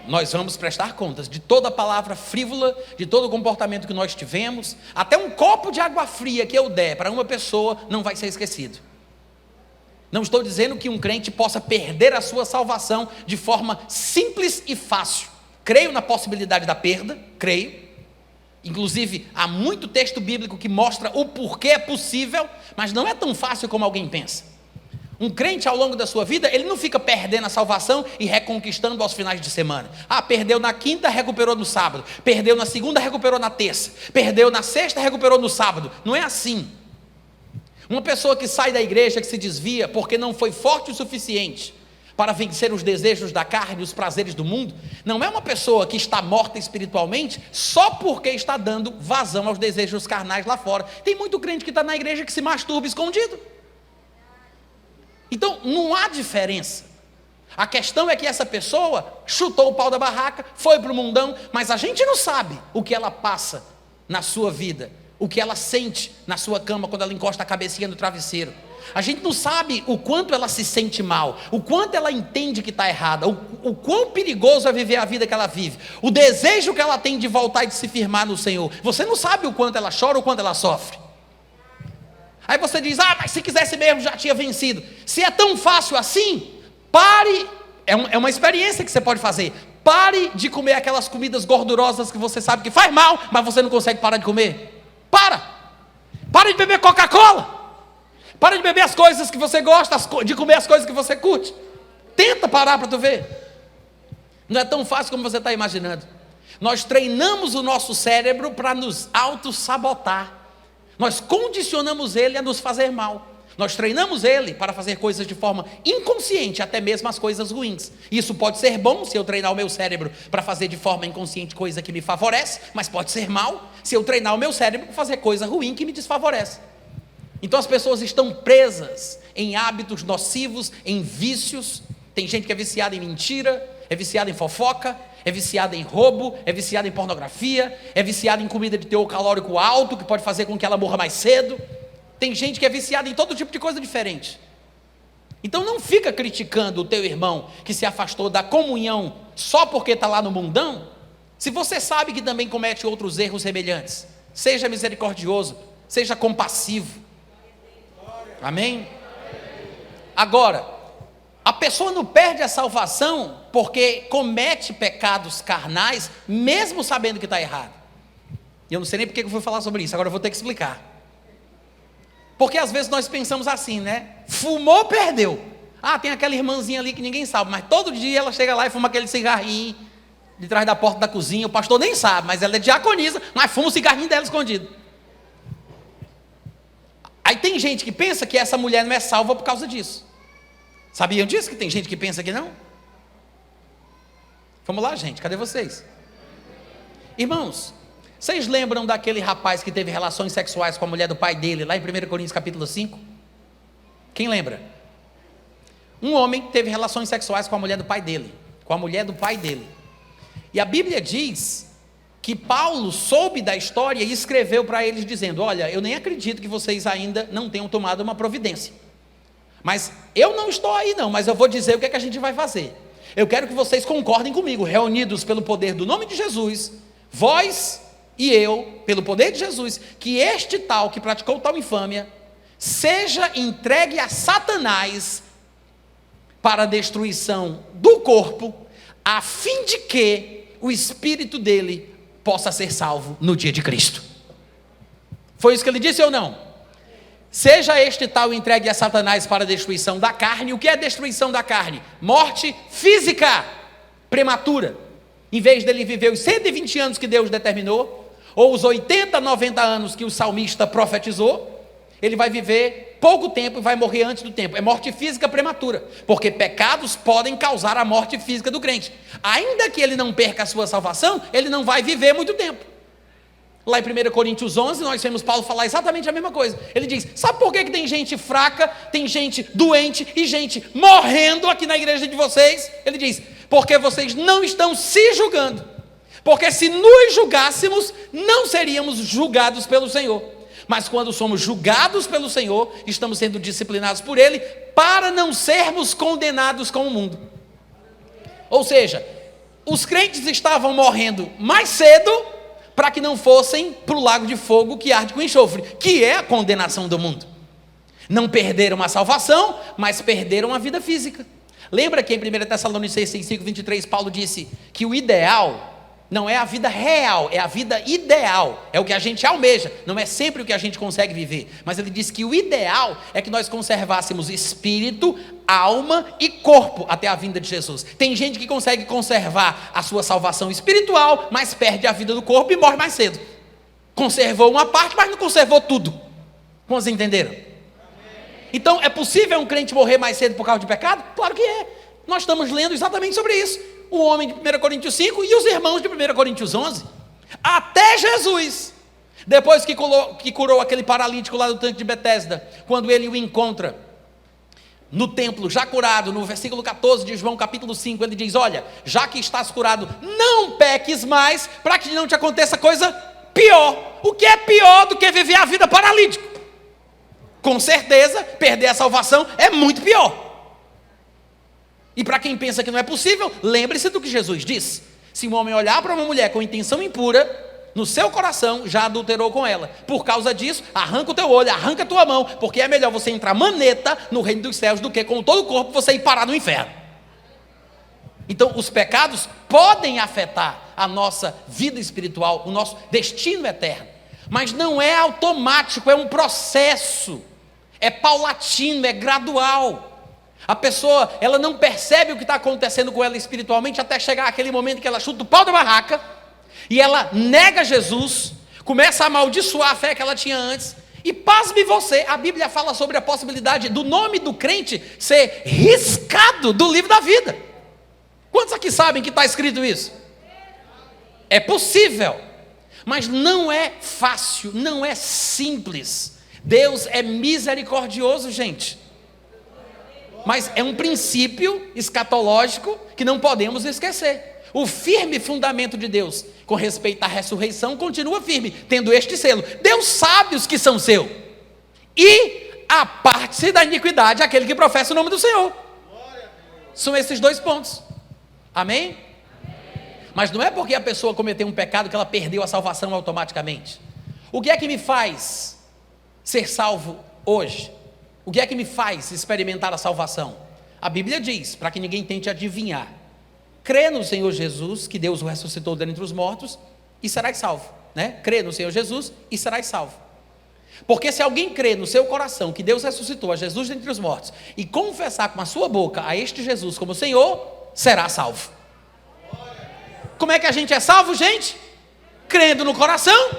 Nós vamos prestar contas de toda palavra frívola, de todo comportamento que nós tivemos. Até um copo de água fria que eu der para uma pessoa não vai ser esquecido. Não estou dizendo que um crente possa perder a sua salvação de forma simples e fácil. Creio na possibilidade da perda, creio. Inclusive, há muito texto bíblico que mostra o porquê é possível, mas não é tão fácil como alguém pensa. Um crente, ao longo da sua vida, ele não fica perdendo a salvação e reconquistando aos finais de semana. Perdeu na quinta, recuperou no sábado. Perdeu na segunda, recuperou na terça. Perdeu na sexta, recuperou no sábado. Não é assim. Uma pessoa que sai da igreja, que se desvia porque não foi forte o suficiente para vencer os desejos da carne e os prazeres do mundo, não é uma pessoa que está morta espiritualmente só porque está dando vazão aos desejos carnais lá fora. Tem muito crente que está na igreja que se masturba escondido. Então, não há diferença. A questão é que essa pessoa chutou o pau da barraca, foi para o mundão, mas a gente não sabe o que ela passa na sua vida, o que ela sente na sua cama quando ela encosta a cabecinha no travesseiro. A gente não sabe o quanto ela se sente mal, o quanto ela entende que está errada, o quão perigoso é viver a vida que ela vive, o desejo que ela tem de voltar e de se firmar no Senhor. Você não sabe o quanto ela chora, o quanto ela sofre. Aí você diz: mas se quisesse mesmo já tinha vencido. Se é tão fácil assim, pare, é uma experiência que você pode fazer. Pare de comer aquelas comidas gordurosas que você sabe que faz mal, mas você não consegue parar de comer. Para! Para de beber Coca-Cola. Para de beber as coisas que você gosta, de comer as coisas que você curte. Tenta parar para tu ver. Não é tão fácil como você está imaginando. Nós treinamos o nosso cérebro para nos auto-sabotar. Nós condicionamos ele a nos fazer mal. Nós treinamos ele para fazer coisas de forma inconsciente, até mesmo as coisas ruins. Isso pode ser bom se eu treinar o meu cérebro para fazer de forma inconsciente coisa que me favorece, mas pode ser mal se eu treinar o meu cérebro para fazer coisa ruim que me desfavorece. Então as pessoas estão presas em hábitos nocivos, em vícios. Tem gente que é viciada em mentira, é viciada em fofoca, é viciada em roubo, é viciada em pornografia, é viciada em comida de teor calórico alto, que pode fazer com que ela morra mais cedo. Tem gente que é viciada em todo tipo de coisa diferente. Então não fica criticando o teu irmão que se afastou da comunhão só porque está lá no mundão, se você sabe que também comete outros erros semelhantes. Seja misericordioso, seja compassivo. Amém? Agora, a pessoa não perde a salvação porque comete pecados carnais, mesmo sabendo que está errado. E eu não sei nem porque eu fui falar sobre isso, agora eu vou ter que explicar. Porque às vezes nós pensamos assim, né? Fumou, perdeu. Ah, tem aquela irmãzinha ali que ninguém sabe, mas todo dia ela chega lá e fuma aquele cigarrinho de trás da porta da cozinha. O pastor nem sabe, mas ela é diaconisa, mas fuma o cigarrinho dela escondido. Aí tem gente que pensa que essa mulher não é salva por causa disso. Sabiam disso? Que tem gente que pensa que não? Vamos lá, gente, cadê vocês? Irmãos, vocês lembram daquele rapaz que teve relações sexuais com a mulher do pai dele, lá em 1 Coríntios capítulo 5? Quem lembra? Um homem teve relações sexuais com a mulher do pai dele. E a Bíblia diz que Paulo soube da história e escreveu para eles dizendo: olha, eu nem acredito que vocês ainda não tenham tomado uma providência. Mas eu não estou aí não, mas eu vou dizer o que é que a gente vai fazer. Eu quero que vocês concordem comigo, reunidos pelo poder do nome de Jesus, vós e eu, pelo poder de Jesus, que este tal que praticou tal infâmia, seja entregue a Satanás para a destruição do corpo, a fim de que o espírito dele possa ser salvo no dia de Cristo. Foi isso que ele disse ou não? Seja este tal entregue a Satanás para a destruição da carne. O que é destruição da carne? Morte física, prematura. Em vez dele viver os 120 anos que Deus determinou, ou os 80, 90 anos que o salmista profetizou, ele vai viver pouco tempo e vai morrer antes do tempo. É morte física prematura, porque pecados podem causar a morte física do crente. Ainda que ele não perca a sua salvação, ele não vai viver muito tempo. Lá em 1 Coríntios 11, nós vemos Paulo falar exatamente a mesma coisa. Ele diz: sabe por que tem gente fraca, tem gente doente e gente morrendo aqui na igreja de vocês? Ele diz: porque vocês não estão se julgando. Porque se nos julgássemos, não seríamos julgados pelo Senhor. Mas quando somos julgados pelo Senhor, estamos sendo disciplinados por Ele, para não sermos condenados com o mundo. Ou seja, os crentes estavam morrendo mais cedo, para que não fossem para o lago de fogo que arde com enxofre, que é a condenação do mundo. Não perderam a salvação, mas perderam a vida física. Lembra que em 1 Tessalonicenses 5:23, Paulo disse que o ideal não é a vida real, é a vida ideal, é o que a gente almeja, não é sempre o que a gente consegue viver, mas ele disse que o ideal é que nós conservássemos espírito, alma e corpo até a vinda de Jesus. Tem gente que consegue conservar a sua salvação espiritual, mas perde a vida do corpo e morre mais cedo. Conservou uma parte, mas não conservou tudo. Vocês entenderam? Então, é possível um crente morrer mais cedo por causa de pecado? Claro que é. Nós estamos lendo exatamente sobre isso. O homem de 1 Coríntios 5 e os irmãos de 1 Coríntios 11. Até Jesus, depois que curou aquele paralítico lá do tanque de Betesda, quando ele o encontra no templo, já curado, no versículo 14 de João capítulo 5, ele diz: olha, já que estás curado, não peques mais, para que não te aconteça coisa pior. O que é pior do que viver a vida paralítico? Com certeza, perder a salvação é muito pior. E para quem pensa que não é possível, lembre-se do que Jesus disse: se um homem olhar para uma mulher com intenção impura, no seu coração já adulterou com ela. Por causa disso, arranca o teu olho, arranca a tua mão, porque é melhor você entrar maneta no reino dos céus do que com todo o corpo você ir parar no inferno. Então os pecados podem afetar a nossa vida espiritual, o nosso destino eterno. Mas não é automático, é um processo, é paulatino, é gradual. A pessoa, ela não percebe o que está acontecendo com ela espiritualmente até chegar aquele momento que ela chuta o pau da barraca e ela nega Jesus, começa a amaldiçoar a fé que ela tinha antes. E pasme você, a Bíblia fala sobre a possibilidade do nome do crente ser riscado do livro da vida. Quantos aqui sabem que está escrito isso? É possível, mas não é fácil, não é simples. Deus é misericordioso, gente. Mas é um princípio escatológico que não podemos esquecer. O firme fundamento de Deus com respeito à ressurreição continua firme, tendo este selo: Deus sabe os que são seu, e aparte-se da iniquidade aquele que professa o nome do Senhor. São esses dois pontos. Amém? Mas não é porque a pessoa cometeu um pecado que ela perdeu a salvação automaticamente. O que é que me faz ser salvo hoje? O que é que me faz experimentar a salvação? A Bíblia diz, para que ninguém tente adivinhar: crê no Senhor Jesus, que Deus o ressuscitou dentre os mortos, e serás salvo, né? Crê no Senhor Jesus e serás salvo. Porque se alguém crê no seu coração que Deus ressuscitou a Jesus dentre os mortos, e confessar com a sua boca a este Jesus como Senhor, será salvo. Como é que a gente é salvo, gente? Crendo no coração,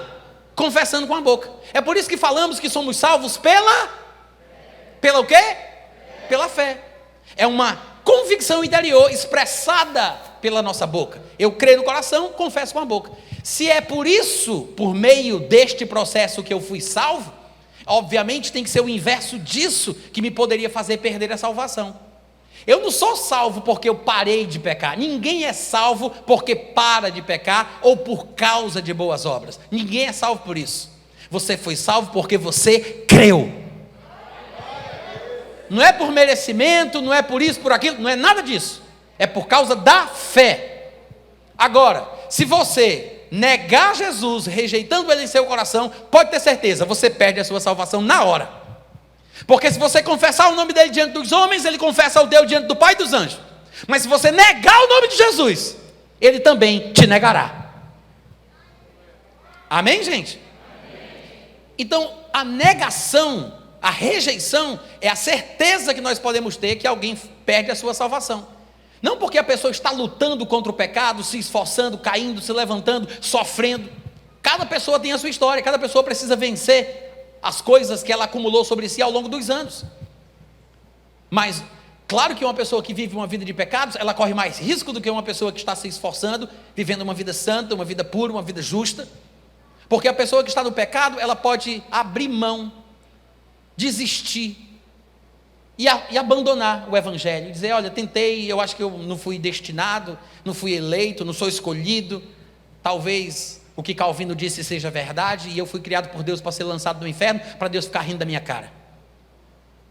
confessando com a boca. É por isso que falamos que somos salvos pela o quê? Pela fé. É uma convicção interior expressada pela nossa boca. Eu creio no coração, confesso com a boca. Se é por isso, por meio deste processo que eu fui salvo, obviamente tem que ser o inverso disso que me poderia fazer perder a salvação. Eu não sou salvo porque eu parei de pecar. Ninguém é salvo porque para de pecar ou por causa de boas obras. Ninguém é salvo por isso. Você foi salvo porque você creu. Não é por merecimento, não é por isso, por aquilo, não é nada disso. É por causa da fé. Agora, se você negar Jesus, rejeitando ele em seu coração, pode ter certeza, você perde a sua salvação na hora. Porque se você confessar o nome dele diante dos homens, ele confessa o Deus diante do Pai e dos anjos. Mas se você negar o nome de Jesus, ele também te negará. Amém, gente? Então, a negação, a rejeição, é a certeza que nós podemos ter que alguém perde a sua salvação. Não porque a pessoa está lutando contra o pecado, se esforçando, caindo, se levantando, sofrendo. Cada pessoa tem a sua história, cada pessoa precisa vencer as coisas que ela acumulou sobre si ao longo dos anos. Mas, claro que uma pessoa que vive uma vida de pecados, ela corre mais risco do que uma pessoa que está se esforçando, vivendo uma vida santa, uma vida pura, uma vida justa. Porque a pessoa que está no pecado, ela pode abrir mão, desistir e abandonar o evangelho, dizer: olha, tentei, eu acho que eu não fui destinado, não fui eleito, não sou escolhido, talvez o que Calvino disse seja verdade, e eu fui criado por Deus para ser lançado no inferno, para Deus ficar rindo da minha cara.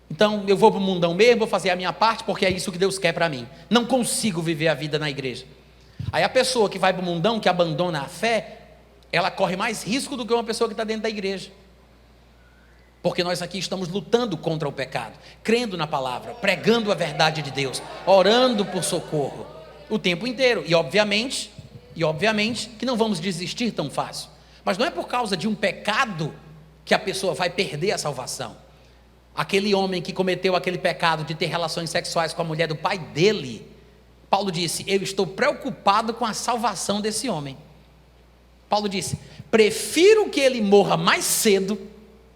Então eu vou para o mundão mesmo, vou fazer a minha parte, porque é isso que Deus quer para mim. Não consigo viver a vida na igreja. Aí a pessoa que vai para o mundão, que abandona a fé, ela corre mais risco do que uma pessoa que está dentro da igreja. Porque nós aqui estamos lutando contra o pecado, crendo na palavra, pregando a verdade de Deus, orando por socorro o tempo inteiro. E obviamente que não vamos desistir tão fácil. Mas não é por causa de um pecado que a pessoa vai perder a salvação. Aquele homem que cometeu aquele pecado de ter relações sexuais com a mulher do pai dele, Paulo disse: eu estou preocupado com a salvação desse homem. Paulo disse: prefiro que ele morra mais cedo,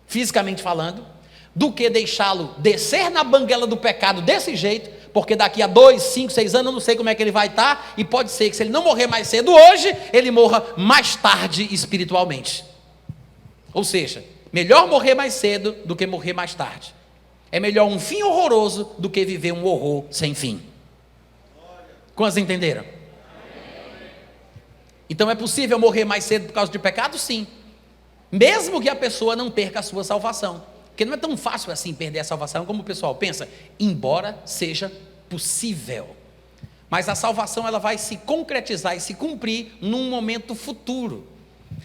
fisicamente falando, do que deixá-lo descer na banguela do pecado desse jeito, porque daqui a 2, 5, 6 anos eu não sei como é que ele vai estar, e pode ser que se ele não morrer mais cedo hoje, ele morra mais tarde espiritualmente. Ou seja, melhor morrer mais cedo do que morrer mais tarde. É melhor um fim horroroso do que viver um horror sem fim. Quantos entenderam? Então é possível morrer mais cedo por causa de pecado? Sim. Mesmo que a pessoa não perca a sua salvação. Porque não é tão fácil assim perder a salvação como o pessoal pensa, embora seja possível. Mas a salvação, ela vai se concretizar e se cumprir num momento futuro.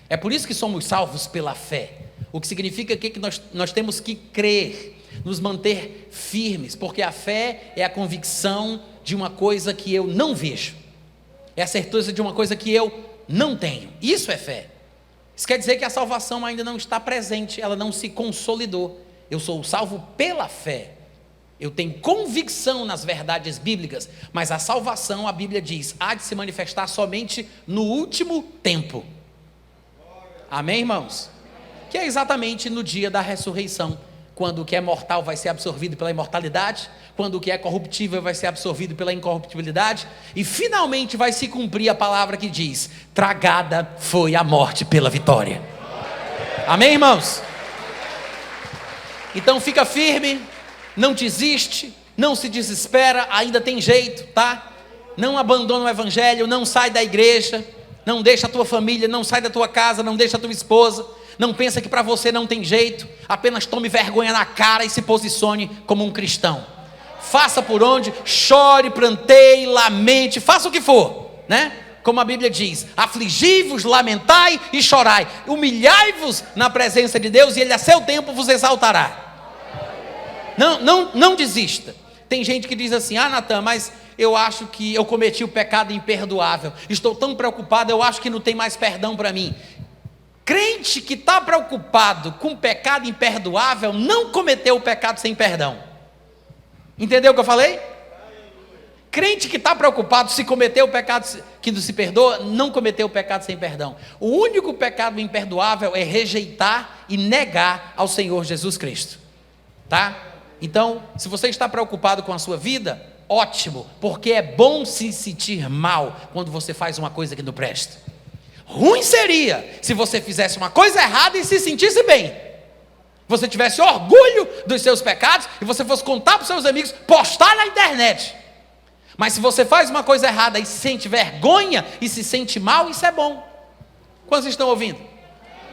É por isso que somos salvos pela fé. O que significa que nós temos que crer, nos manter firmes, porque a fé é a convicção de uma coisa que eu não vejo. É a certeza de uma coisa que eu não tenho. Isso é fé. Isso quer dizer que a salvação ainda não está presente, ela não se consolidou. Eu sou salvo pela fé. Eu tenho convicção nas verdades bíblicas, mas a salvação, a Bíblia diz, há de se manifestar somente no último tempo. Amém, irmãos? Que é exatamente no dia da ressurreição, quando o que é mortal vai ser absorvido pela imortalidade, quando o que é corruptível vai ser absorvido pela incorruptibilidade, e finalmente vai se cumprir a palavra que diz: tragada foi a morte pela vitória. Amém, irmãos? Então fica firme, não desiste, não se desespera, ainda tem jeito, tá? Não abandona o evangelho, não sai da igreja, não deixa a tua família, não sai da tua casa, não deixa a tua esposa, não pensa que para você não tem jeito, apenas tome vergonha na cara e se posicione como um cristão. Faça por onde, chore, pranteie, lamente, faça o que for, né? Como a Bíblia diz: afligi-vos, lamentai e chorai, humilhai-vos na presença de Deus e Ele a seu tempo vos exaltará. Não desista. Tem gente que diz assim: ah, Natan, mas eu acho que eu cometi o pecado imperdoável, estou tão preocupado, eu acho que não tem mais perdão para mim. Crente que está preocupado com o pecado imperdoável não cometeu o pecado sem perdão. Entendeu o que eu falei? Crente que está preocupado se cometeu o pecado que não se perdoa, não cometeu o pecado sem perdão. O único pecado imperdoável é rejeitar e negar ao Senhor Jesus Cristo, tá? Então, se você está preocupado com a sua vida, ótimo, porque é bom se sentir mal quando você faz uma coisa que não presta. Ruim seria se você fizesse uma coisa errada e se sentisse bem. Você tivesse orgulho dos seus pecados e você fosse contar para os seus amigos, postar na internet. Mas se você faz uma coisa errada e sente vergonha e se sente mal, isso é bom. Quantos estão ouvindo?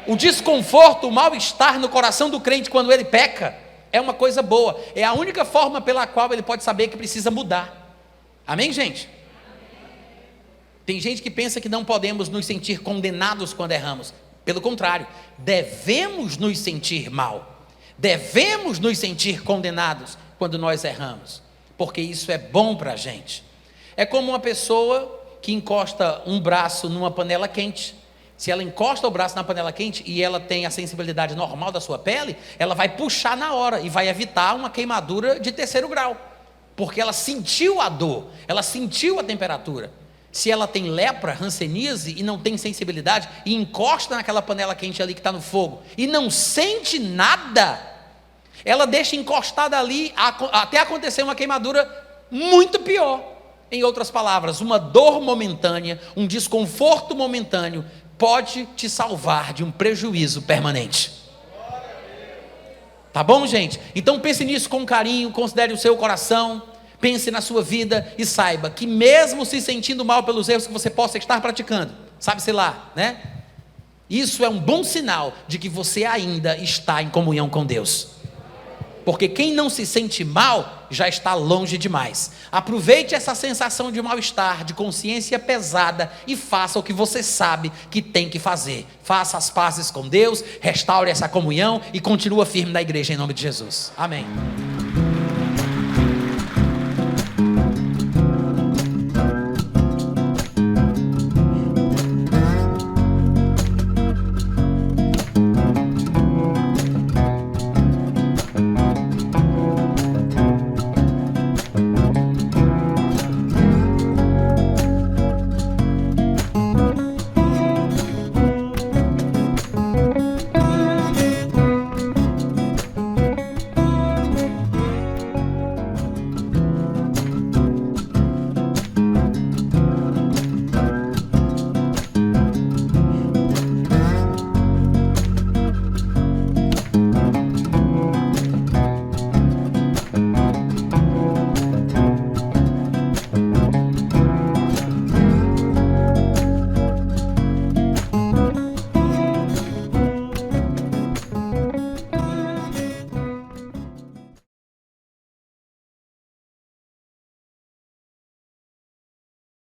O desconforto, o mal-estar no coração do crente quando ele peca é uma coisa boa. É a única forma pela qual ele pode saber que precisa mudar. Amém, gente? Tem gente que pensa que não podemos nos sentir condenados quando erramos. Pelo contrário, devemos nos sentir mal. Devemos nos sentir condenados quando nós erramos, porque isso é bom para a gente. É como uma pessoa que encosta um braço numa panela quente. Se ela encosta o braço na panela quente e ela tem a sensibilidade normal da sua pele, ela vai puxar na hora e vai evitar uma queimadura de 3º grau, porque ela sentiu a dor, ela sentiu a temperatura. Se ela tem lepra, hanseníase e não tem sensibilidade e encosta naquela panela quente ali que está no fogo e não sente nada, ela deixa encostada ali até acontecer uma queimadura muito pior. Em outras palavras, uma dor momentânea, um desconforto momentâneo pode te salvar de um prejuízo permanente. Tá bom, gente? Então pense nisso com carinho, considere o seu coração, pense na sua vida e saiba que mesmo se sentindo mal pelos erros que você possa estar praticando, sabe-se lá, né? Isso é um bom sinal de que você ainda está em comunhão com Deus. Porque quem não se sente mal, já está longe demais. Aproveite essa sensação de mal-estar, de consciência pesada e faça o que você sabe que tem que fazer. Faça as pazes com Deus, restaure essa comunhão e continua firme na igreja em nome de Jesus. Amém.